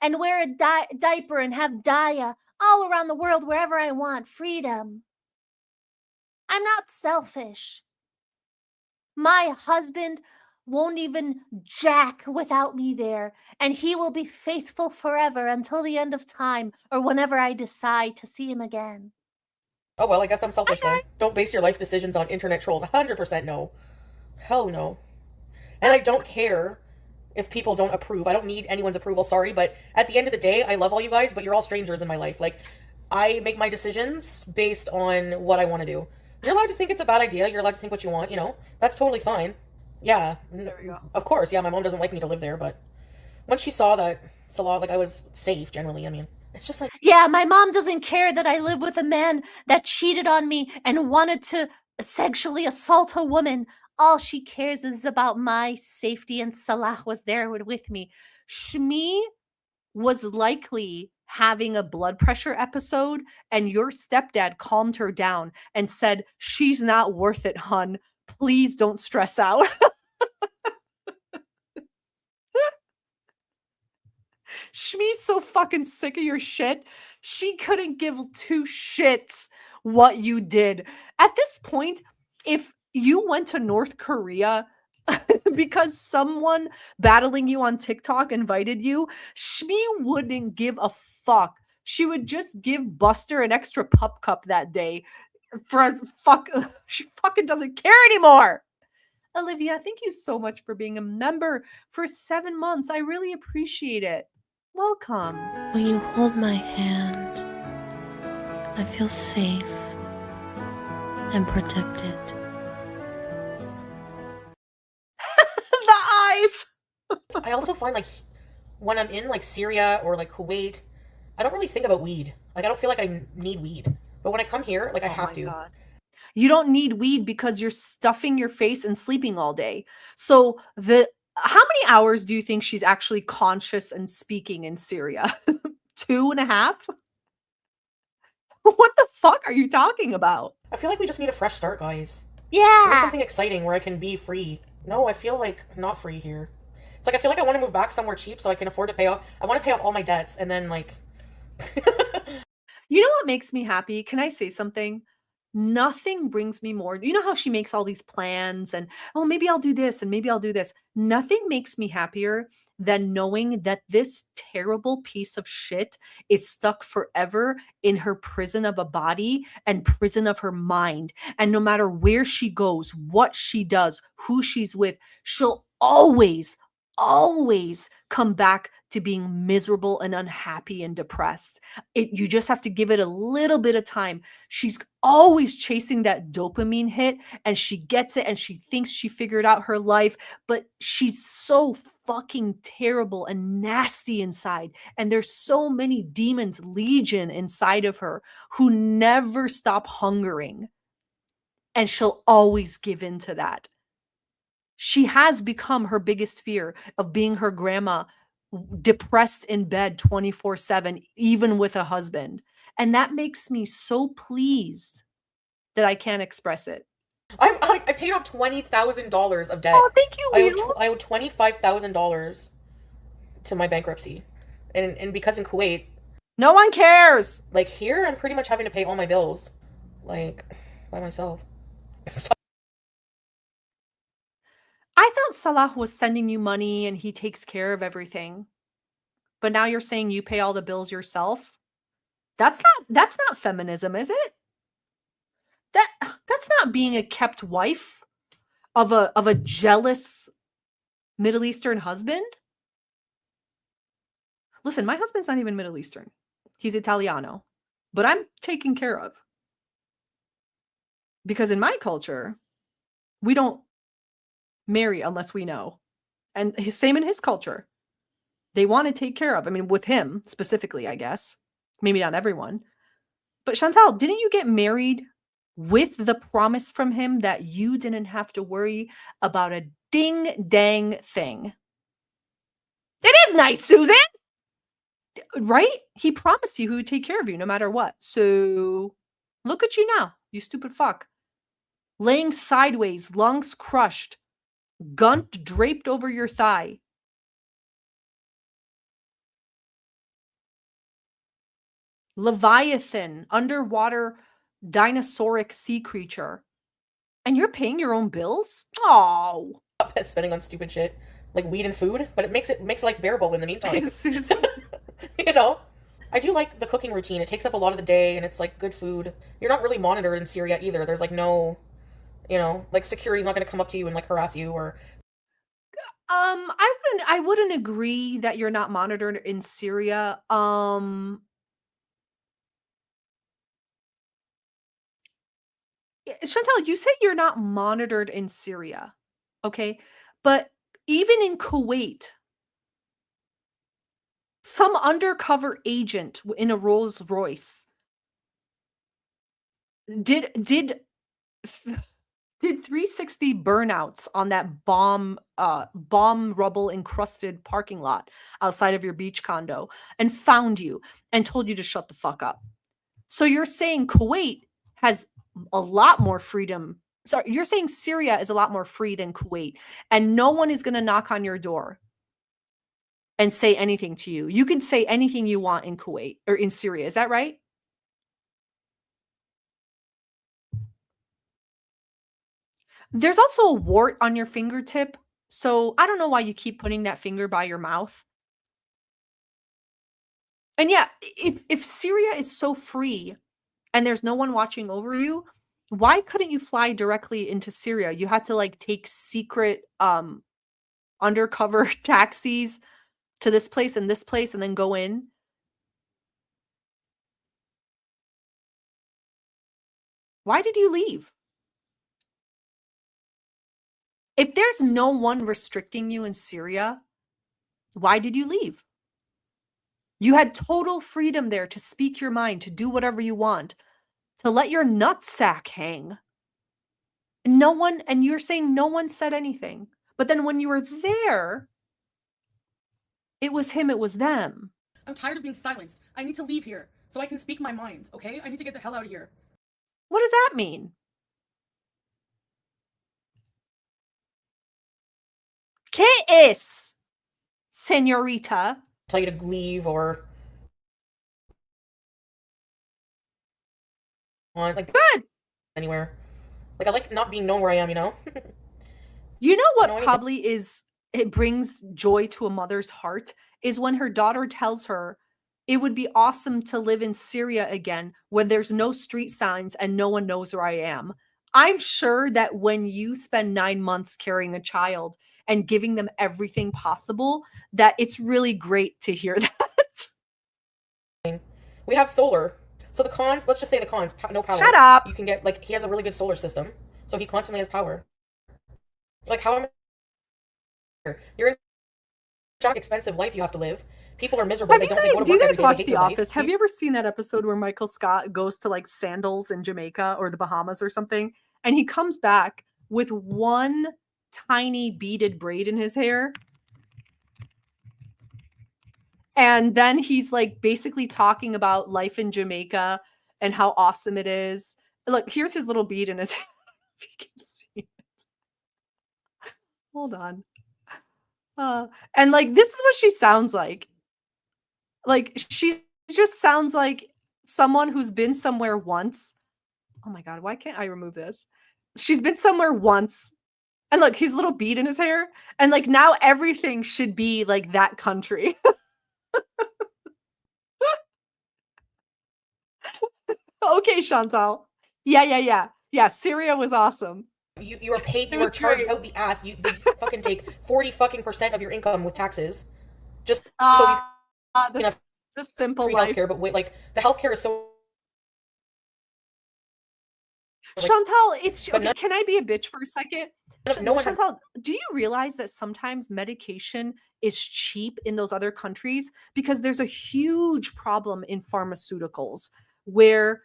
and wear a diaper and have Daya all around the world wherever I want. Freedom. I'm not selfish. My husband won't even jack without me there, and he will be faithful forever until the end of time or whenever I decide to see him again. Oh, well, I guess I'm selfish then. Don't base your life decisions on internet trolls. 100% no. Hell no. And I don't care if people don't approve. I don't need anyone's approval, sorry, but at the end of the day, I love all you guys, but you're all strangers in my life. Like, I make my decisions based on what I want to do. You're allowed to think it's a bad idea. You're allowed to think what you want, you know? That's totally fine. Yeah. There we go. Of course, yeah, my mom doesn't like me to live there, but once she saw that Salah, like, I was safe generally, I mean, it's just like, Yeah, my mom doesn't care that I live with a man that cheated on me and wanted to sexually assault a woman. All she cares is about my safety, and Salah was there with me. Shmi was likely having a blood pressure episode, and your stepdad calmed her down and said, "She's not worth it, hun. Please don't stress out." Shmi's so fucking sick of your shit. She couldn't give two shits what you did. At this point, if you went to North Korea because someone battling you on TikTok invited you, Shmi wouldn't give a fuck. She would just give Buster an extra pup cup that day. She fucking doesn't care anymore. Olivia, thank you so much for being a member for 7 months. I really appreciate it. Welcome. When you hold my hand, I feel safe and protected. The eyes. I also find, like, when I'm in, like, Syria or, like, Kuwait, I don't really think about weed. Like, I don't feel like I need weed. But when I come here, like, I have to. God. You don't need weed because you're stuffing your face and sleeping all day. So how many hours do you think she's actually conscious and speaking in Syria? 2.5? What the fuck are you talking about? I feel like we just need a fresh start, guys. Yeah. Something exciting where I can be free. No, I feel like not free here. It's like I feel like I want to move back somewhere cheap so I can afford to pay off. I want to pay off all my debts and then, like... You know what makes me happy? Can I say something? Nothing brings me more. You know how she makes all these plans and, oh, maybe I'll do this and maybe I'll do this. Nothing makes me happier than knowing that this terrible piece of shit is stuck forever in her prison of a body and prison of her mind. And no matter where she goes, what she does, who she's with, she'll always come back to being miserable and unhappy and depressed. You just have to give it a little bit of time. She's always chasing that dopamine hit and she gets it and she thinks she figured out her life, but she's so fucking terrible and nasty inside. And there's so many demons legion inside of her who never stop hungering. And she'll always give in to that. She has become her biggest fear of being her grandma, depressed in bed 24/7, even with a husband. And that makes me so pleased that I can't express it. I paid off $20,000 of debt. Oh, thank you, I owe $25,000 to my bankruptcy. And because in Kuwait, no one cares. like, here, I'm pretty much having to pay all my bills, like, by myself. I thought Salah was sending you money and he takes care of everything. But now you're saying you pay all the bills yourself? That's not feminism, is it? That's not being a kept wife of a jealous Middle Eastern husband. Listen, my husband's not even Middle Eastern. He's Italiano. But I'm taken care of. Because in my culture, we don't marry unless we know. And same in his culture. They want to take care of. I mean, with him specifically, I guess. Maybe not everyone. But Chantal, didn't you get married with the promise from him that you didn't have to worry about a ding-dang thing? It is nice, Susan! Right? He promised you he would take care of you no matter what. So, look at you now, you stupid fuck. Laying sideways, lungs crushed, gunt draped over your thigh. Leviathan, underwater dinosauric sea creature. And you're paying your own bills? Oh. Spending on stupid shit like weed and food, but it makes life bearable in the meantime. You know? I do like the cooking routine. It takes up a lot of the day and it's like good food. You're not really monitored in Syria either. There's like no, like security's not going to come up to you and like harass you or I wouldn't agree that you're not monitored in Syria. Chantal, you say you're not monitored in Syria, okay? But even in Kuwait, some undercover agent in a Rolls Royce did did 360 burnouts on that bomb rubble encrusted parking lot outside of your beach condo and found you and told you to shut the fuck up. So you're saying Kuwait has a lot more freedom. Sorry, you're saying Syria is a lot more free than Kuwait, and no one is going to knock on your door and say anything to you. You can say anything you want in Kuwait or in Syria. Is that right? There's also a wart on your fingertip. So I don't know why you keep putting that finger by your mouth. And yeah, if Syria is so free and there's no one watching over you, why couldn't you fly directly into Syria? You had to like take secret undercover taxis to this place and then go in. Why did you leave? If there's no one restricting you in Syria, why did you leave? You had total freedom there to speak your mind, to do whatever you want, to let your nutsack hang. And you're saying no one said anything. But then when you were there, it was him, it was them. I'm tired of being silenced. I need to leave here so I can speak my mind, okay? I need to get the hell out of here. What does that mean? ¿Qué es, señorita? Tell you to leave or like Good. anywhere. Like I like not being known where I am, You know what anything. probably it brings joy to a mother's heart is when her daughter tells her it would be awesome to live in Syria again when there's no street signs and no one knows where I am. I'm sure that when you spend 9 months carrying a child and giving them everything possible, that it's really great to hear that. We have solar. So the cons, let's just say the cons, no power. Shut up. You can get, like, he has a really good solar system. So he constantly has power. Like, how am I here? You're in a expensive life you have to live. People are miserable. They go to Do work you every guys day. watch They hate The their life. Office? Have you ever seen that episode where Michael Scott goes to like sandals in Jamaica or the Bahamas or something, and he comes back with one tiny beaded braid in his hair? And then he's like basically talking about life in Jamaica and how awesome it is. Look, here's his little bead in his hair. If you can see it. Hold on. And like this is what she sounds like. Like she just sounds like someone who's been somewhere once. Oh my god, why can't I remove this? She's been somewhere once. And look, his little bead in his hair. And like now everything should be like that country. Okay, Chantal. Yeah. Yeah, Syria was awesome. You are paid, you It are was charged great. out the ass. They fucking take 40% of your income with taxes. Just so you can have the simple free life. healthcare, but wait, like the healthcare is so like, Chantal, it's but okay. Can I be a bitch for a second? no one has Chantal, do you realize that sometimes medication is cheap in those other countries? Because there's a huge problem in pharmaceuticals where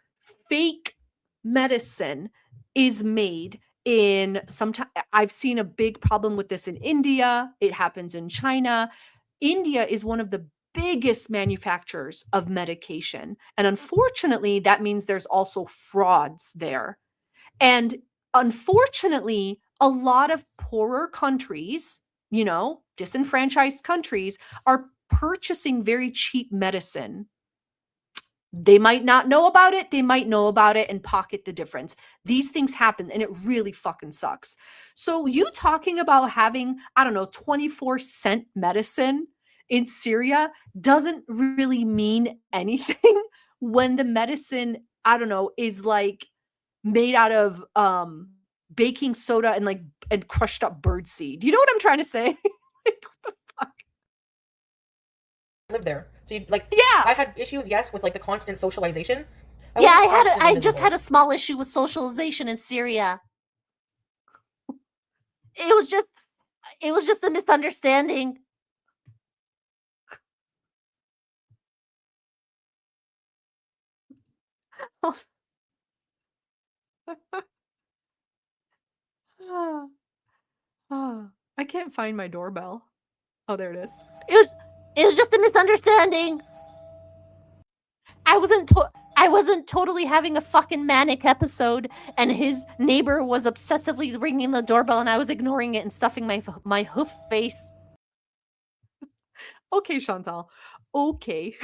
fake medicine is made in sometimes. I've seen a big problem with this in India. It happens in China. India is one of the biggest manufacturers of medication. And unfortunately, that means there's also frauds there. And unfortunately, a lot of poorer countries, disenfranchised countries, are purchasing very cheap medicine. They might not know about it. They might know about it and pocket the difference. These things happen and it really fucking sucks. So you talking about having, I don't know, 24-cent medicine in Syria doesn't really mean anything when the medicine, I don't know, is like made out of baking soda and like and crushed up bird seed. You know what I'm trying to say? Like, what the fuck? Live there. So you like Yeah. I had issues, yes, with like the constant socialization. Yeah, was I constantly just had miserable. a small issue with socialization in Syria. It was just a misunderstanding. I can't find my doorbell. Oh, there it is. It was just a misunderstanding. I wasn't totally having a fucking manic episode, and his neighbor was obsessively ringing the doorbell, and I was ignoring it and stuffing my hoof face. Okay, Chantal. Okay.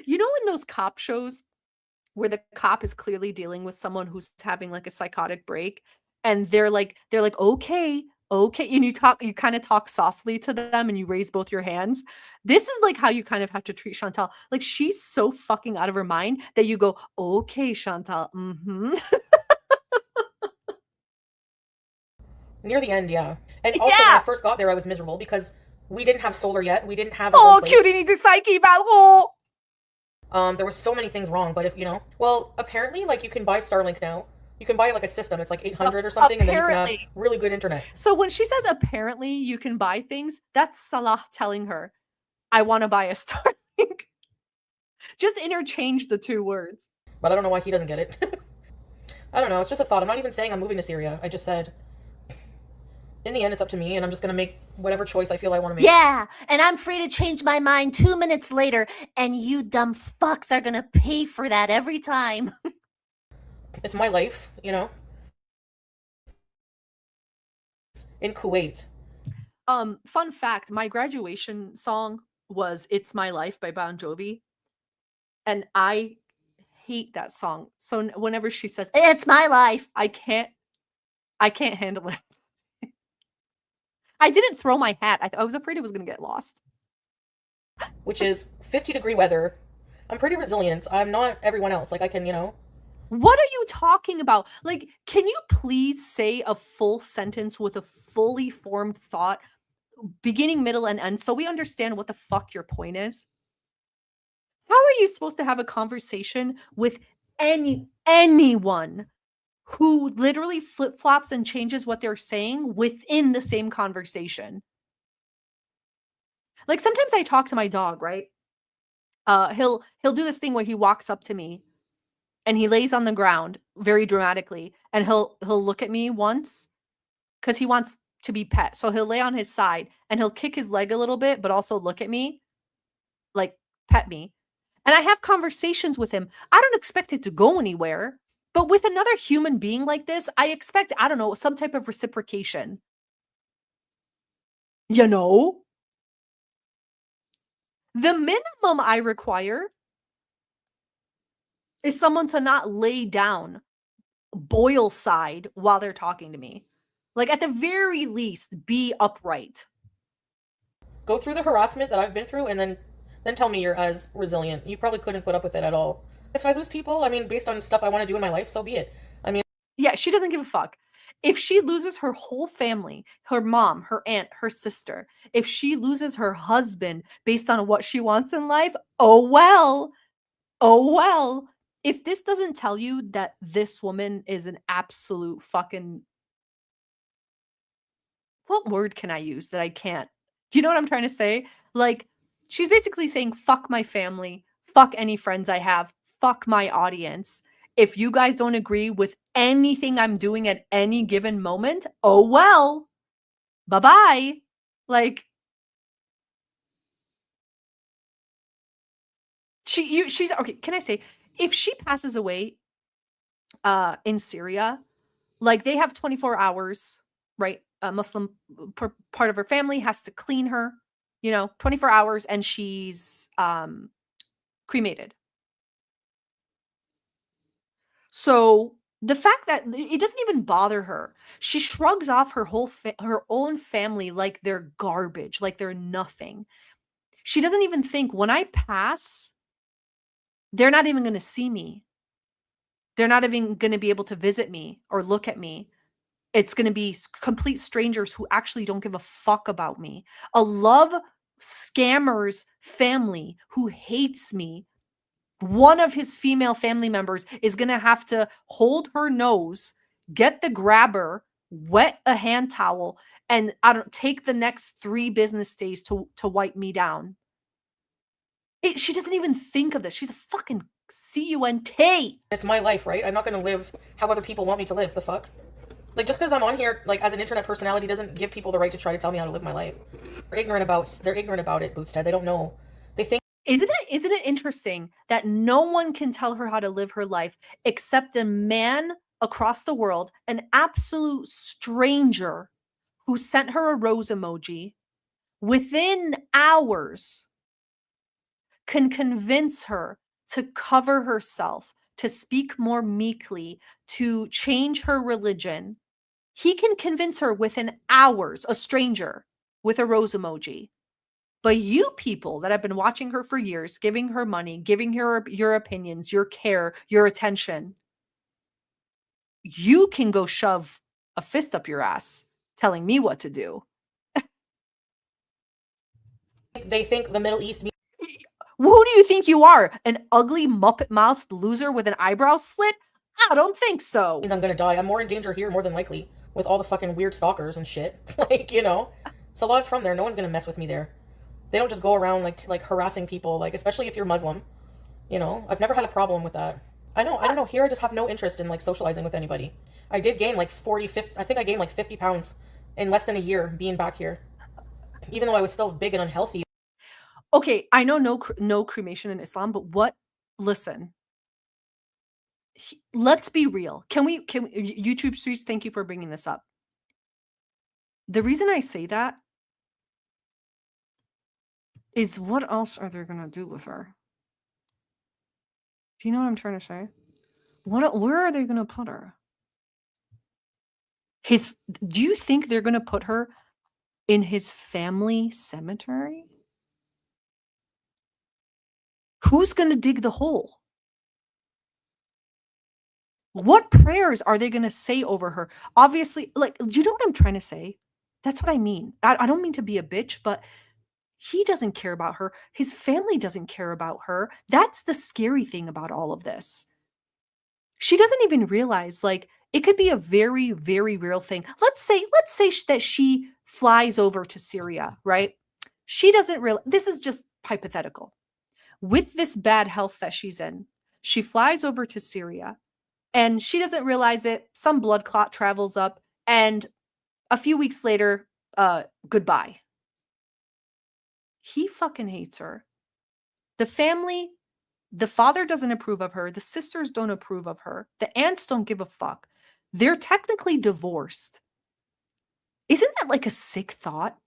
You know, in those cop shows where the cop is clearly dealing with someone who's having like a psychotic break, and they're like, okay, okay, and you kind of talk softly to them and you raise both your hands. This is like how you kind of have to treat Chantal. Like, she's so fucking out of her mind that you go, okay, Chantal. Mm-hmm. Near the end, yeah. And also when I Yeah. first got there, I was miserable because we didn't have solar yet. We didn't have our own Oh, place. cutie needs a psyche eval. There were so many things wrong, but if you know, well, apparently, like you can buy Starlink now. You can buy like a system. It's like 800 or something, and then you can have Apparently. really good internet. So when she says apparently you can buy things, that's Salah telling her, I want to buy a Starlink. Just interchange the two words. But I don't know why he doesn't get it. I don't know. It's just a thought. I'm not even saying I'm moving to Syria. I just said, in the end, it's up to me, and I'm just gonna make whatever choice I feel I want to make. Yeah, and I'm free to change my mind 2 minutes later, and you dumb fucks are gonna pay for that every time. It's my life, you know. In Kuwait. Fun fact, my graduation song was It's My Life by Bon Jovi. And I hate that song. So whenever she says It's my life. I can't handle it. I didn't throw my hat. I was afraid it was going to get lost. Which is 50-degree weather. I'm pretty resilient. I'm not everyone else. Like I can, you know. What are you talking about? Like, can you please say a full sentence with a fully formed thought, beginning, middle, and end, so we understand what the fuck your point is? How are you supposed to have a conversation with anyone who literally flip-flops and changes what they're saying within the same conversation? Like, sometimes I talk to my dog, right? He'll do this thing where he walks up to me and he lays on the ground very dramatically, and he'll look at me once because he wants to be pet. So he'll lay on his side and he'll kick his leg a little bit, but also look at me, like pet me. And I have conversations with him. I don't expect it to go anywhere, but with another human being like this, I expect, I don't know, some type of reciprocation. You know? The minimum I require is someone to not lay down boil side while they're talking to me. Like, at the very least, be upright. Go through the harassment that I've been through, and then tell me you're as resilient. You probably couldn't put up with it at all. If I lose people, I mean, based on stuff I want to do in my life, so be it. I mean, Yeah, she doesn't give a fuck. If she loses her whole family, her mom, her aunt, her sister, if she loses her husband based on what she wants in life, oh well. Oh well. If this doesn't tell you that this woman is an absolute fucking, what word can I use that I can't? Do you know what I'm trying to say? Like, she's basically saying, fuck my family, fuck any friends I have, fuck my audience. If you guys don't agree with anything I'm doing at any given moment, oh well. Bye-bye. Like, she's okay, can I say, if she passes away in Syria, like, they have 24 hours, right? A Muslim part of her family has to clean her, 24 hours, and she's cremated. So The fact that it doesn't even bother her. She shrugs off her her own family like they're garbage, like they're nothing. She doesn't even think when I pass, they're not even going to see me. They're not even going to be able to visit me or look at me. It's going to be complete strangers who actually don't give a fuck about me. A love scammer's family who hates me. One of his female family members is going to have to hold her nose, get the grabber, wet a hand towel, and take the next 3 business days to wipe me down. She doesn't even think of this. She's a fucking cunt. It's my life, right? I'm not gonna live how other people want me to live. The fuck? Like, just because I'm on here, like, as an internet personality doesn't give people the right to try to tell me how to live my life. They're ignorant about it, Bootsted. They don't know. They think. Isn't it interesting that no one can tell her how to live her life except a man across the world, an absolute stranger who sent her a rose emoji within hours can convince her to cover herself, to speak more meekly, to change her religion. He can convince her within hours, a stranger with a rose emoji. But you people that have been watching her for years, giving her money, giving her your opinions, your care, your attention, you can go shove a fist up your ass telling me what to do. They think the Middle East. Who do you think you are? An ugly muppet-mouthed loser with an eyebrow slit? I don't think so. Means I'm gonna die. I'm more in danger here, more than likely, with all the fucking weird stalkers and shit. Like, you know, Salah's from there. No one's gonna mess with me there. They don't just go around like harassing people, like, especially if you're Muslim. You know, I've never had a problem with that. I don't know. Here I just have no interest in like socializing with anybody. I did gain like 50, I think I gained like 50 pounds in less than a year being back here. Even though I was still big and unhealthy. Okay, I know no cremation in Islam, but listen. Let's be real. Can we YouTube streets, thank you for bringing this up. The reason I say that is what else are they going to do with her? Do you know what I'm trying to say? Where are they going to put her? Do you think they're going to put her in his family cemetery? Who's going to dig the hole? What prayers are they going to say over her? Obviously, like, do you know what I'm trying to say? That's what I mean. I don't mean to be a bitch, but he doesn't care about her. His family doesn't care about her. That's the scary thing about all of this. She doesn't even realize, like, it could be a very, very real thing. Let's say that she flies over to Syria, right? She doesn't realize, this is just hypothetical. With this bad health that she's in, she flies over to Syria and she doesn't realize it. Some blood clot travels up and a few weeks later, goodbye. He fucking hates her. The family, the father doesn't approve of her. The sisters don't approve of her. The aunts don't give a fuck. They're technically divorced. Isn't that like a sick thought?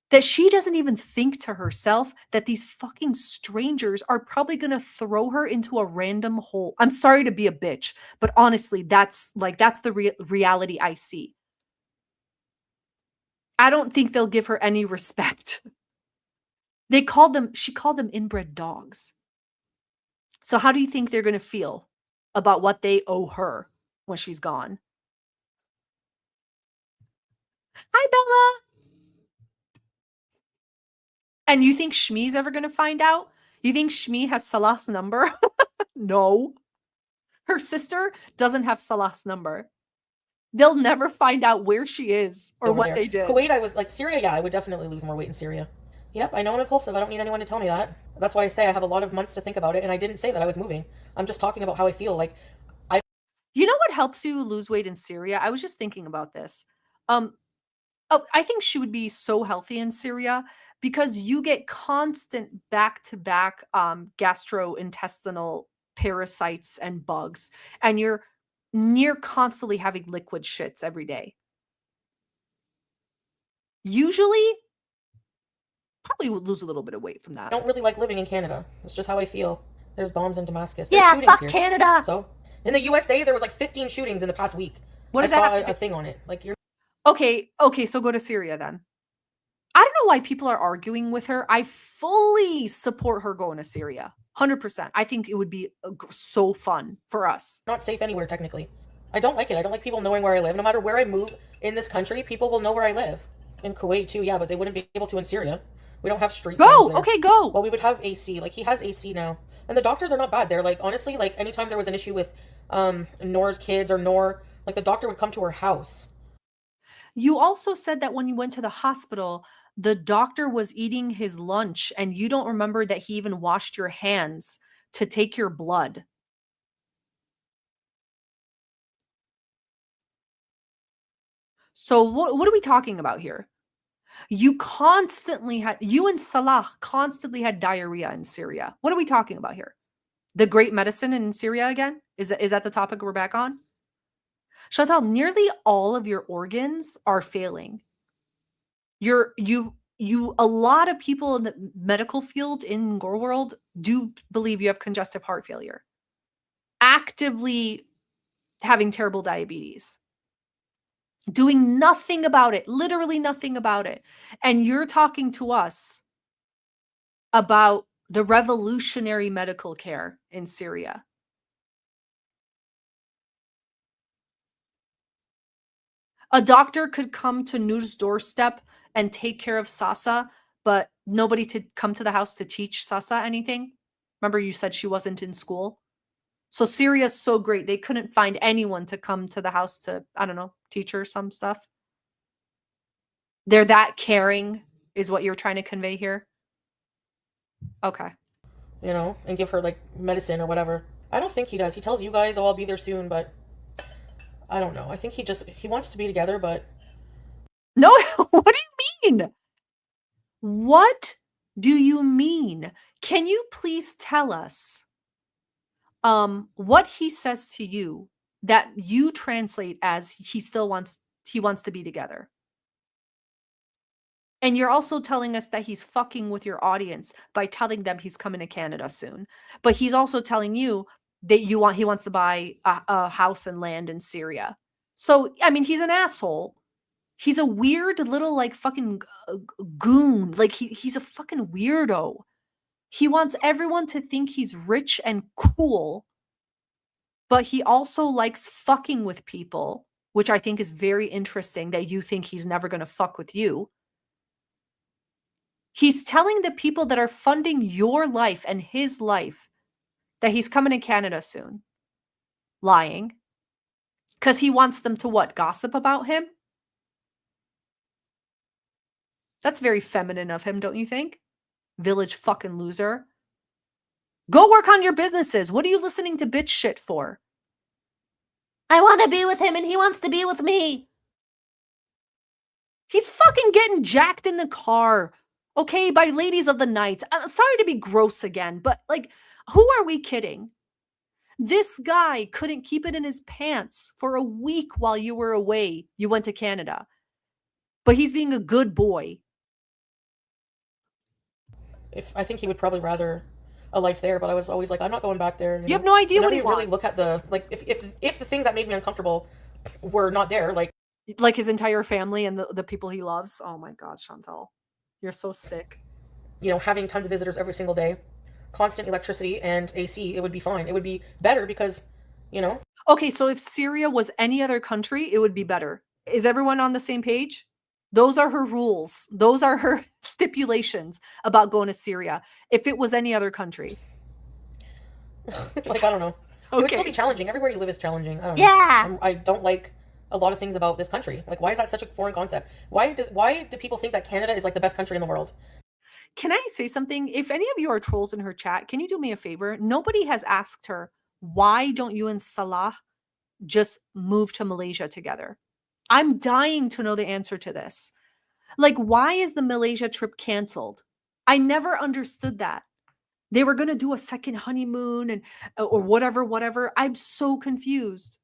That she doesn't even think to herself that these fucking strangers are probably going to throw her into a random hole. I'm sorry to be a bitch, but honestly, that's the reality I see. I don't think they'll give her any respect. She called them inbred dogs. So how do you think they're going to feel about what they owe her when she's gone? Hi, Bella. And you think Shmi's ever going to find out? You think Shmi has Salah's number? No. Her sister doesn't have Salah's number. They'll never find out where she is or what they did. Kuwait, I was like, Syria, yeah, I would definitely lose more weight in Syria. Yep, I know I'm impulsive. I don't need anyone to tell me that. That's why I say I have a lot of months to think about it, and I didn't say that I was moving. I'm just talking about how I feel. Like, you know what helps you lose weight in Syria? I was just thinking about this. I think she would be so healthy in Syria because you get constant back-to-back gastrointestinal parasites and bugs, and you're near constantly having liquid shits every day. Usually, probably would lose a little bit of weight from that. I don't really like living in Canada. It's just how I feel. There's bombs in Damascus. Yeah, fuck Canada. So In the USA, there was like 15 shootings in the past week. What does I that saw have to a do? thing on it. Like, you're Okay, so go to Syria then. I don't know why people are arguing with her. I fully support her going to Syria. 100%. I think it would be so fun for us. not safe anywhere, technically. I don't like it. I don't like people knowing where I live. No matter where I move in this country, people will know where I live. In Kuwait, too, yeah, but they wouldn't be able to in Syria. We don't have street signs Go! there. Okay, go! Well, we would have AC. Like, he has AC now. And the doctors are not bad. They're like, honestly, like, anytime there was an issue with Noor's kids or Noor, like, the doctor would come to her house. You also said that when you went to the hospital, the doctor was eating his lunch and you don't remember that he even washed your hands to take your blood. So what are we talking about here? You and Salah constantly had diarrhea in Syria. What are we talking about here? The great medicine in Syria again? Is that the topic we're back on? Chantal, nearly all of your organs are failing. A lot of people in the medical field in Gore World do believe you have congestive heart failure. Actively having terrible diabetes. Doing nothing about it, literally nothing about it. And you're talking to us about the revolutionary medical care in Syria. A doctor could come to Noor's doorstep and take care of Sasa, but nobody to come to the house to teach Sasa anything. Remember you said she wasn't in school? So Syria's so great. They couldn't find anyone to come to the house to, I don't know, teach her some stuff. They're that caring is what you're trying to convey here? Okay. You know, and give her, like, medicine or whatever. I don't think he does. He tells you guys, oh, I'll be there soon, but I don't know. I think he wants to be together, but... No, what do you mean? What do you mean? Can you please tell us what he says to you that you translate as he wants to be together? And you're also telling us that he's fucking with your audience by telling them he's coming to Canada soon. But he's also telling you that he wants to buy a house and land in Syria. So, I mean, he's an asshole. He's a weird little like fucking goon. Like he's a fucking weirdo. He wants everyone to think he's rich and cool, but he also likes fucking with people, which I think is very interesting that you think he's never going to fuck with you. He's telling the people that are funding your life and his life that he's coming to Canada soon. Lying. Because he wants them to what? Gossip about him? That's very feminine of him, don't you think? Village fucking loser. Go work on your businesses. What are you listening to bitch shit for? I want to be with him and he wants to be with me. He's fucking getting jacked in the car. Okay, by ladies of the night. I'm sorry to be gross again, but like, who are we kidding? This guy couldn't keep it in his pants for a week while you were away. You went to Canada. But he's being a good boy. I think he would probably rather a life there, but I was always like, I'm not going back there. You have no idea what he really wants. look at the, like, if the things that made me uncomfortable were not there, like his entire family and the people he loves. Oh my God, Chantal. You're so sick. You know, having tons of visitors every single day, constant electricity and AC, it would be fine. It would be better because, you know. Okay, so if Syria was any other country, it would be better. Is everyone on the same page? Those are her rules. Those are her stipulations about going to Syria. If it was any other country. Like, I don't know. Okay. It would still be challenging. Everywhere you live is challenging. I don't know. Yeah. I don't like a lot of things about this country. Like, why is that such a foreign concept? Why do people think that Canada is like the best country in the world? Can I say something? If any of you are trolls in her chat, can you do me a favor? Nobody has asked her, why don't you and Salah just move to Malaysia together? I'm dying to know the answer to this. Like, why is the Malaysia trip canceled? I never understood that. They were going to do a second honeymoon and or whatever. I'm so confused.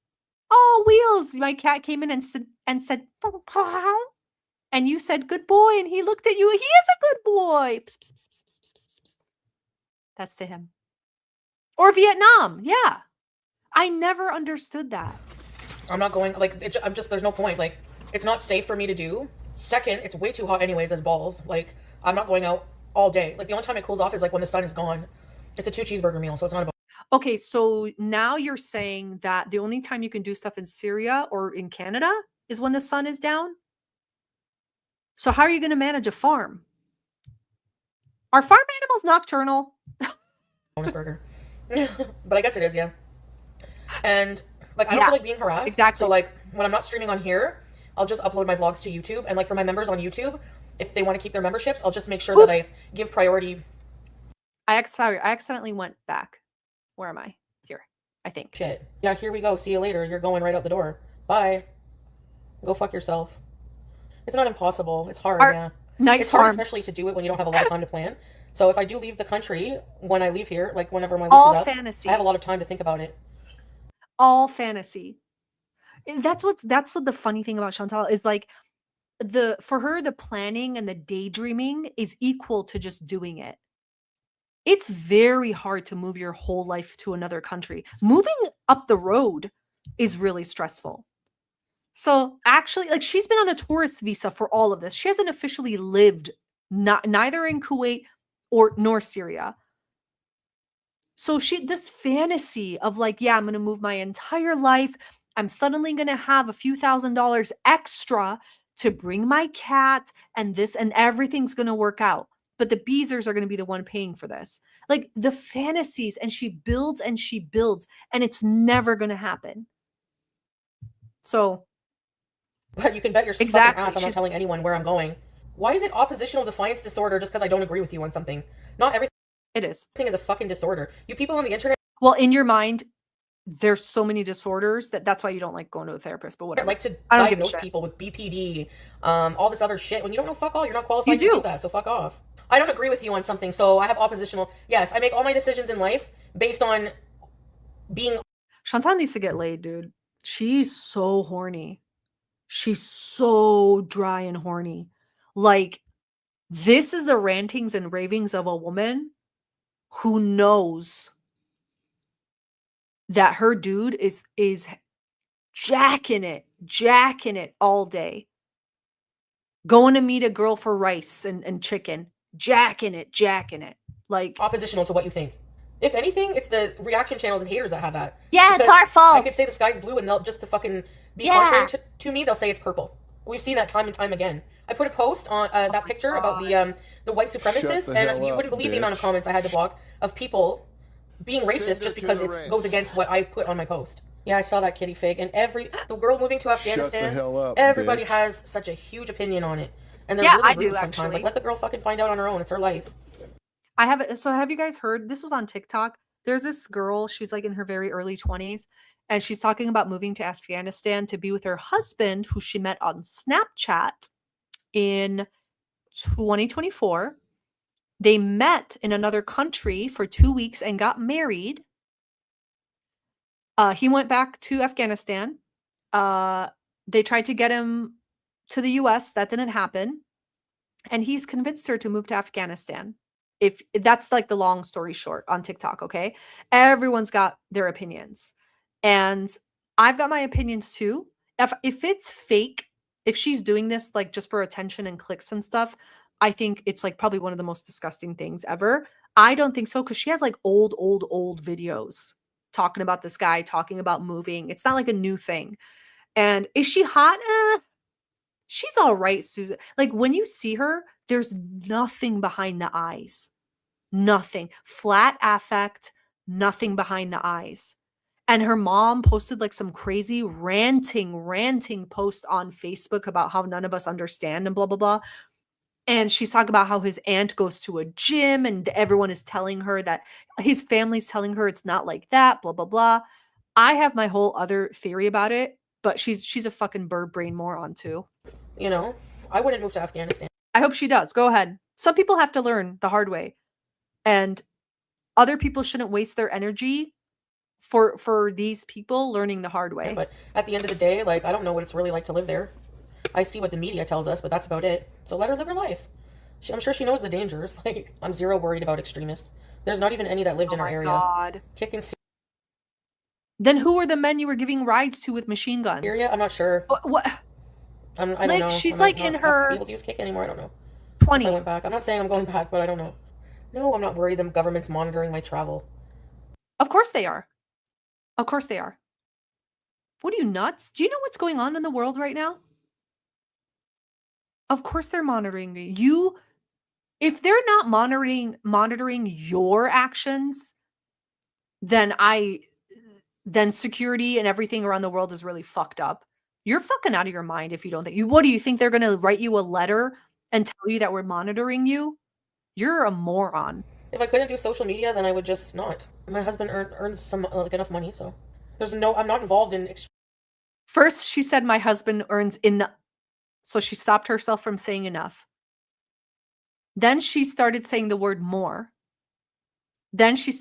Oh, Wheels, my cat came in and said, "Pow." And you said, good boy. And he looked at you. He is a good boy. Psst, psst, psst, psst, psst, psst. That's to him. Or Vietnam. Yeah. I never understood that. I'm not going, like, I'm just, there's no point. Like, it's not safe for me to do. Second, it's way too hot anyways as balls. Like, I'm not going out all day. Like, the only time it cools off is, like, when the sun is gone. It's a 2 cheeseburger meal, so it's not about... Okay, so now you're saying that the only time you can do stuff in Syria or in Canada is when the sun is down? So how are you going to manage a farm? Are farm animals nocturnal? bonus burger. But I guess it is, yeah. And, like, I don't Yeah, feel like being harassed. exactly. So, like, when I'm not streaming on here, I'll just upload my vlogs to YouTube. And, like, for my members on YouTube, if they want to keep their memberships, I'll just make sure that I give priority. Sorry, I accidentally went back. Where am I? Here, I think. Shit. Yeah, here we go. See you later. You're going right out the door. Bye. Go fuck yourself. It's not impossible. It's hard, yeah. Night It's hard, farm. especially to do it when you don't have a lot of time to plan. So if I do leave the country, when I leave here, like whenever my lease All is up, fantasy. I have a lot of time to think about it. All fantasy. And that's what the funny thing about Chantal is, like, for her, the planning and the daydreaming is equal to just doing it. It's very hard to move your whole life to another country. Moving up the road is really stressful. So actually, like, she's been on a tourist visa for all of this. She hasn't officially lived neither in Kuwait nor Syria. So this fantasy of, like, yeah, I'm going to move my entire life. I'm suddenly going to have a few $1,000s extra to bring my cat and this, and everything's going to work out. But the Beezers are going to be the one paying for this. Like, the fantasies, and she builds, and it's never going to happen. So. But you can bet your fucking ass I'm not telling anyone where I'm going. Why is it oppositional defiance disorder just because I don't agree with you on something? Not everything. It is. Everything is a fucking disorder. You people on the internet. Well, in your mind, there's so many disorders that's why you don't like going to a therapist. But whatever. Like to I don't give a diagnose shit. people with BPD, all this other shit. When you don't know fuck all, you're not qualified to do that. So fuck off. I don't agree with you on something, so I have oppositional. Yes, I make all my decisions in life based on being. Chantal needs to get laid, dude. She's so horny. She's so dry and horny. Like, this is the rantings and ravings of a woman who knows that her dude is jacking it all day. Going to meet a girl for rice and chicken. Jacking it. Like, oppositional to what you think. If anything, it's the reaction channels and haters that have that. Yeah, it's our fault. I could say the sky's blue and they'll just to fucking be contrary to me, they'll say it's purple. We've seen that time and time again. I put a post on that picture about the white supremacists, and you wouldn't believe the amount of comments I had to block of people being racist just because it goes against what I put on my post. Yeah, I saw that kitty fig, and the girl moving to Afghanistan, the hell up, everybody bitch. has such a huge opinion on it. And they're really I rude do, sometimes. actually. Like, let the girl fucking find out on her own. It's her life. have you guys heard, this was on TikTok. There's this girl, she's like in her very early 20s, and she's talking about moving to Afghanistan to be with her husband, who she met on Snapchat in 2024. They met in another country for 2 weeks and got married. He went back to Afghanistan. They tried to get him to the US. That didn't happen. And he's convinced her to move to Afghanistan. If that's, like, the long story short on TikTok, okay? Everyone's got their opinions. And I've got my opinions too. If it's fake, if she's doing this, like, just for attention and clicks and stuff, I think it's, like, probably one of the most disgusting things ever. I don't think so, because she has, like, old videos talking about this guy, talking about moving. It's not like a new thing. And is she hot? She's all right, Susan. Like, when you see her, there's nothing behind the eyes. Nothing. Flat affect, nothing behind the eyes. And her mom posted, like, some crazy ranting post on Facebook about how none of us understand and blah, blah, blah. And she's talking about how his aunt goes to a gym and everyone is telling her that his family's telling her it's not like that, blah, blah, blah. I have my whole other theory about it, but she's a fucking bird brain moron too. You know, I wouldn't move to Afghanistan. I hope she does. Go ahead. Some people have to learn the hard way, and other people shouldn't waste their energy for these people learning the hard way. But at the end of the day, like, I don't know what it's really like to live there. I see what the media tells us, but that's about it. So let her live her life. I'm sure she knows the dangers. Like, I'm zero worried about extremists. There's not even any that lived in our area. God. Kicking Then who are the men you were giving rides to with machine guns? Syria? I'm not sure. What? I don't Like, know. she's I like might in not her be able to use kick anymore. I don't know. If I 20s. went back. I'm not saying I'm going back, but I don't know. No, I'm not worried the government's monitoring my travel. Of course they are. Of course they are. What are you, nuts? Do you know what's going on in the world right now? Of course they're monitoring you. If they're not monitoring your actions, then security and everything around the world is really fucked up. You're fucking out of your mind if you don't think you. What do you think they're going to write you a letter and tell you that we're monitoring you? You're a moron. If I couldn't do social media, then I would just not. My husband earns some enough money, so I'm not involved in. First, she said my husband earns enough, so she stopped herself from saying enough. Then she started saying the word more. Then she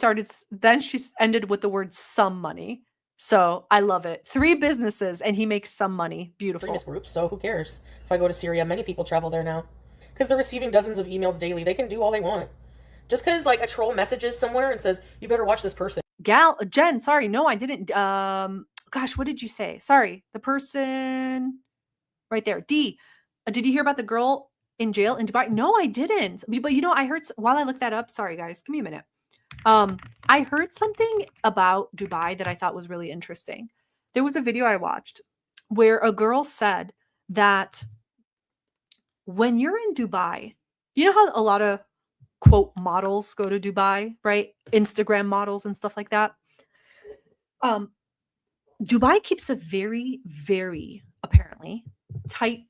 ended with the word some money. So I love it. 3 businesses and he makes some money. Beautiful. Extremist groups, so who cares? If I go to Syria, many people travel there now. Because they're receiving dozens of emails daily. They can do all they want. Just because, like, a troll messages somewhere and says, you better watch this person. Jen, sorry. No, I didn't. Gosh, what did you say? Sorry. The person right there. D. Did you hear about the girl in jail in Dubai? No, I didn't. But I heard, while I looked that up, sorry guys, give me a minute. I heard something about Dubai that I thought was really interesting. There was a video I watched where a girl said that when you're in Dubai, you know how a lot of quote models go to Dubai, right? Instagram models and stuff like that. Dubai keeps a very, very apparently tight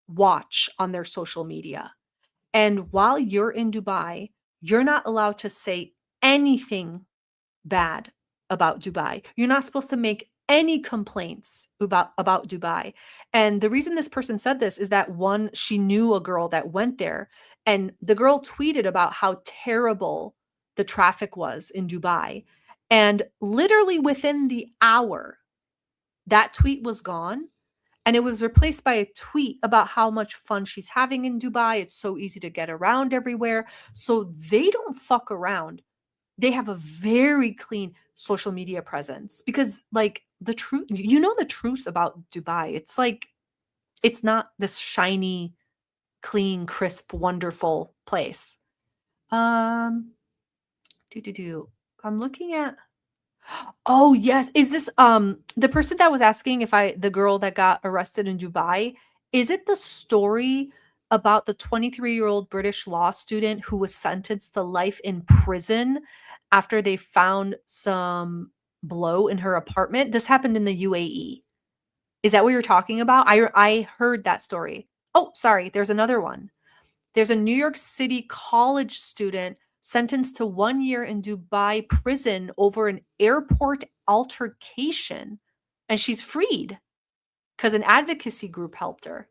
watch on their social media. And while you're in Dubai, you're not allowed to say anything bad about Dubai. You're not supposed to make any complaints about Dubai. And the reason this person said this is that one, she knew a girl that went there, and the girl tweeted about how terrible the traffic was in Dubai. And literally within the hour, that tweet was gone. And it was replaced by a tweet about how much fun she's having in Dubai. It's so easy to get around everywhere. So they don't fuck around. They have a very clean social media presence because, like, the truth, the truth about Dubai. It's like, it's not this shiny, clean, crisp, wonderful place. I'm looking at. Oh, yes. Is this the person that was asking the girl that got arrested in Dubai, is it the story about the 23-year-old British law student who was sentenced to life in prison after they found some blow in her apartment? This happened in the UAE. Is that what you're talking about? I heard that story. Oh, sorry, there's another one. There's a New York City college student sentenced to 1 year in Dubai prison over an airport altercation, and she's freed because an advocacy group helped her.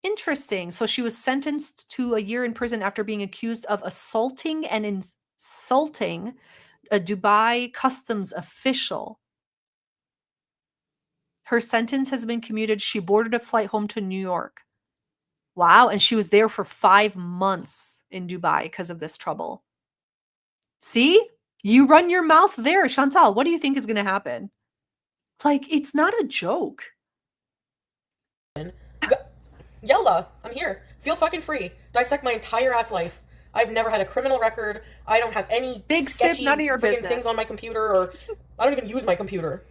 Interesting. So she was sentenced to 1 year in prison after being accused of assaulting and insulting a Dubai customs official. Her sentence has been commuted. She boarded a flight home to New York. Wow. And she was there for 5 months in Dubai because of this trouble. See? You run your mouth there, Chantal. What do you think is going to happen? Like, it's not a joke. Yalla, I'm here. Feel fucking free. Dissect my entire ass life. I've never had a criminal record. I don't have any big sketchy sip, none of your business things on my computer, or I don't even use my computer.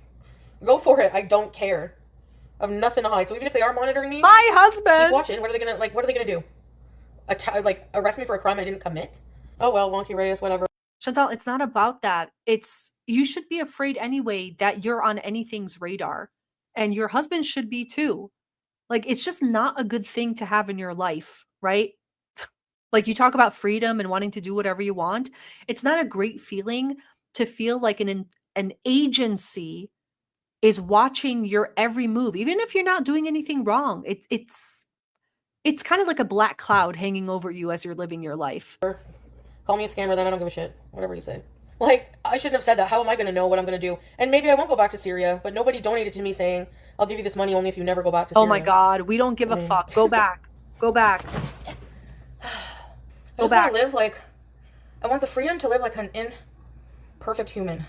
Go for it. I don't care. I have nothing to hide. So even if they are monitoring me, my husband, keep watching. What are they gonna do? Arrest me for a crime I didn't commit? Oh well, wonky radius, whatever. Chantal, it's not about that. You should be afraid anyway that you're on anything's radar, and your husband should be too. Like, it's just not a good thing to have in your life, right? Like, you talk about freedom and wanting to do whatever you want. It's not a great feeling to feel like an agency is watching your every move, even if you're not doing anything wrong. It's kind of like a black cloud hanging over you as you're living your life. Call me a scammer, then I don't give a shit. Whatever you say. Like, I shouldn't have said that. How am I going to know what I'm going to do? And maybe I won't go back to Syria, but nobody donated to me saying, I'll give you this money only if you never go back to Syria. Oh my God. We don't give a fuck. Go back. Go back. I just want to live like, I want the freedom to live like an imperfect human.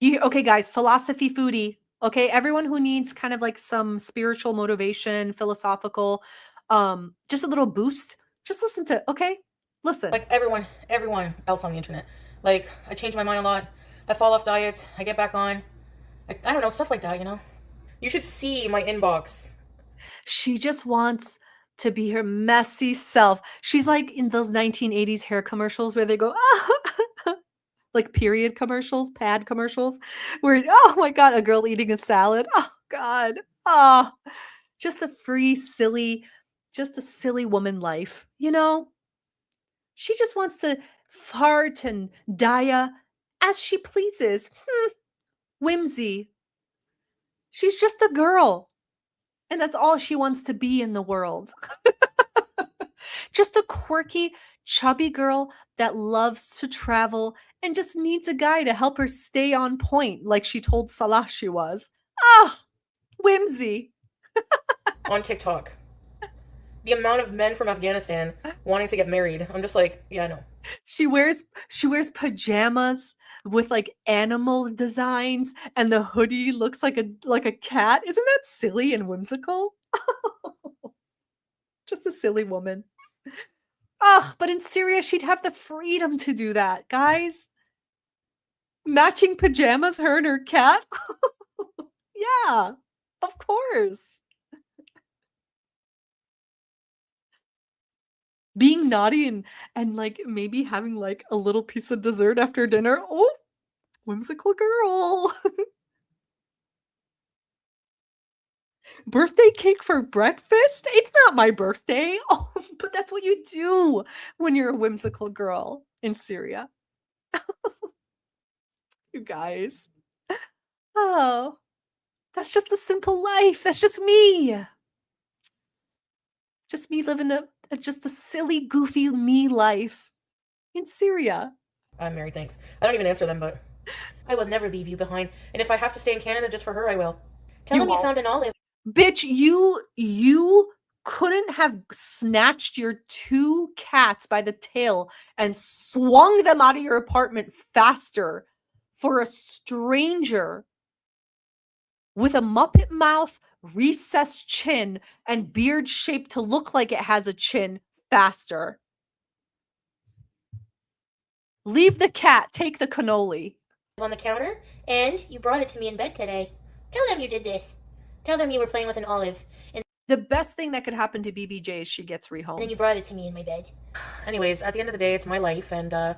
Okay, guys, philosophy foodie. Okay, everyone who needs kind of like some spiritual motivation, philosophical, just a little boost. Just listen to. Okay, listen. Like everyone else on the internet. Like, I change my mind a lot. I fall off diets. I get back on. I don't know, stuff like that, you know? You should see my inbox. She just wants to be her messy self. She's like in those 1980s hair commercials where they go, like period commercials, pad commercials, where, oh my God, a girl eating a salad. Oh God. Oh, just a free, silly, just a silly woman life, you know? She just wants to fart and dia as she pleases. Whimsy. She's just a girl. And that's all she wants to be in the world. Just a quirky, chubby girl that loves to travel and just needs a guy to help her stay on point, like she told Salah she was. Ah, whimsy. On TikTok. The amount of men from Afghanistan wanting to get married. I'm just like, yeah, no. She wears pajamas with like animal designs and the hoodie looks like a cat. Isn't that silly and whimsical? Just a silly woman. Oh, but in Syria, she'd have the freedom to do that, guys. Matching pajamas, her and her cat. Yeah, of course. Being naughty and like maybe having like a little piece of dessert after dinner. Oh, whimsical girl. Birthday cake for breakfast? It's not my birthday. Oh, but that's what you do when you're a whimsical girl in Syria. You guys. Oh, that's just a simple life. That's just me. Just me living just a silly, goofy me life in Syria. I'm married, thanks. I don't even answer them, but I will never leave you behind. And if I have to stay in Canada just for her, I will. Tell You them you won't. found an olive. Bitch, you couldn't have snatched your 2 cats by the tail and swung them out of your apartment faster for a stranger with a Muppet mouth, recessed chin, and beard shaped to look like it has a chin faster. Leave the cat, take the cannoli. On the counter, and you brought it to me in bed today. Tell them you did this. Tell them you were playing with an olive, and The best thing that could happen to BBJ is she gets then rehomed. you brought it to me in my bed. Anyways, at the end of the day, it's my life, and I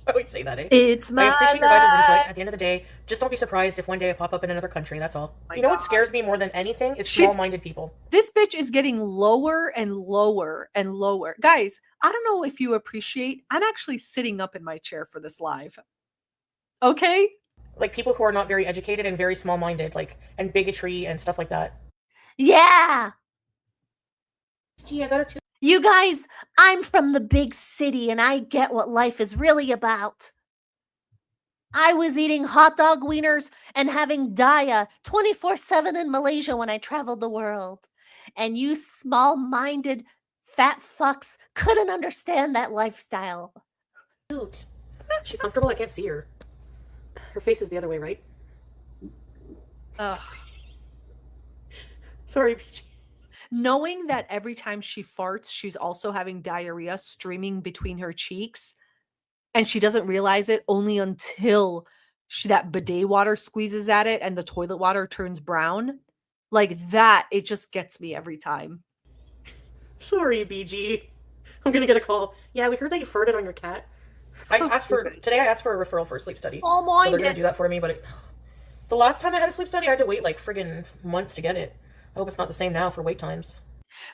always say that, eh? It's my I appreciate your guys' input. life. At the end of the day, just don't be surprised if one day I pop up in another country, that's all. My You know what God. scares me more than anything? Is She's- small-minded people. This bitch is getting lower and lower and lower. Guys, I don't know if you appreciate, I'm actually sitting up in my chair for this live. Okay? Like, people who are not very educated and very small-minded, like, and bigotry and stuff like that. Yeah. Gee, I got a You guys, I'm from the big city and I get what life is really about. I was eating hot dog wieners and having dia 24/7 in Malaysia when I traveled the world. And you small-minded fat fucks couldn't understand that lifestyle. cute. Is she comfortable? I can't see her. Her face is the other way, right? Ugh. Sorry, PG. Knowing that every time she farts, she's also having diarrhea streaming between her cheeks, and she doesn't realize it only until that bidet water squeezes at it and the toilet water turns brown. Like that, it just gets me every time. Sorry, BG. I'm gonna get a call. Yeah, we heard that you farted on your cat. So I asked stupid. today I asked for a referral for a sleep study. So they're Small-minded. gonna do that for me, but the last time I had a sleep study, I had to wait like friggin' months to get it. I hope it's not the same now for wait times.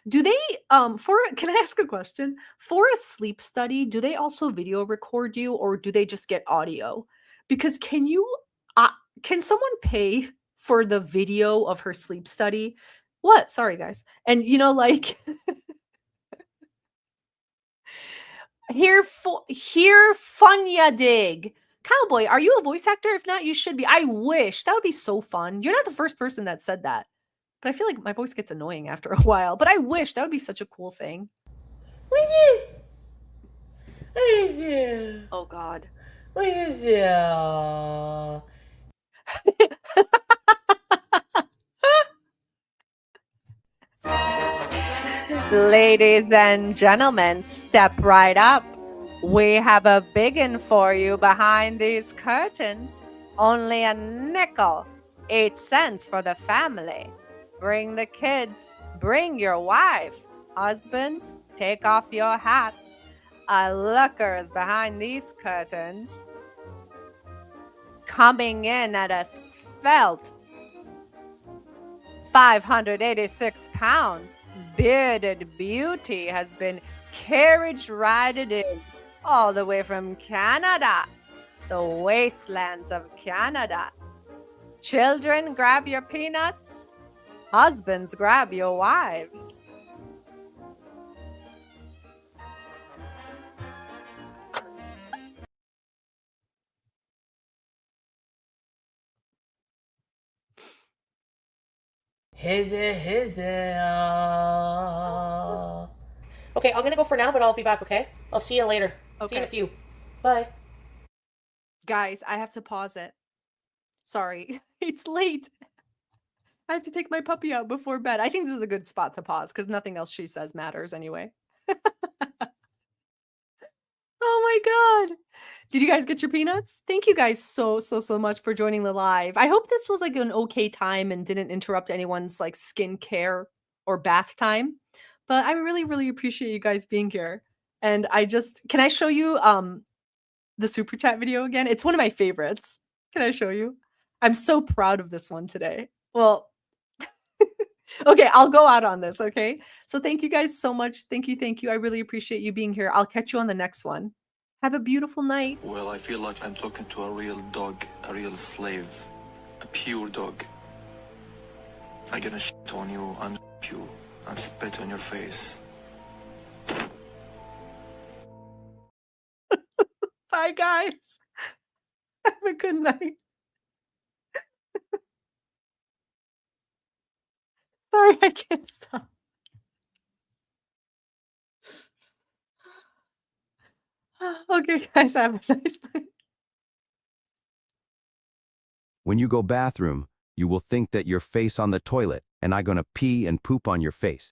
Do they can I ask a question? For a sleep study, do they also video record you or do they just get audio? Because can someone pay for the video of her sleep study? What? Sorry guys. And like here Funya dig. Cowboy, are you a voice actor? If not, you should be. I wish. That would be so fun. You're not the first person that said that. But I feel like my voice gets annoying after a while. But I wish that would be such a cool thing. Oh God. Ladies and gentlemen, step right up. We have a biggin for you behind these curtains. Only a nickel, 8 cents for the family. Bring the kids, bring your wife. Husbands, take off your hats. A looker's behind these curtains. Coming in at a svelte 586 pounds, bearded beauty has been carriage rided in all the way from Canada, the wastelands of Canada. Children, grab your peanuts. Husbands, grab your wives. Okay, I'm gonna go for now, but I'll be back, okay? I'll see you later. See you in a Okay. few. Bye. Guys, I have to pause it. Sorry, it's late. I have to take my puppy out before bed. I think this is a good spot to pause because nothing else she says matters anyway. Oh my god. Did you guys get your peanuts? Thank you guys so much for joining the live. I hope this was like an okay time and didn't interrupt anyone's like skincare or bath time. But I really appreciate you guys being here. And can I show you the super chat video again? It's one of my favorites. Can I show you? I'm so proud of this one today. Well, okay, I'll go out on this, okay? So thank you guys so much. Thank you. I really appreciate you being here. I'll catch you on the next one. Have a beautiful night. Well, I feel like I'm talking to a real dog, a real slave, a pure dog. I'm gonna shit on you and you and spit on your face. Bye, guys. Have a good night. Sorry, I can't stop. Okay, guys, have a nice night. When you go bathroom, you will think that your face on the toilet and I gonna pee and poop on your face.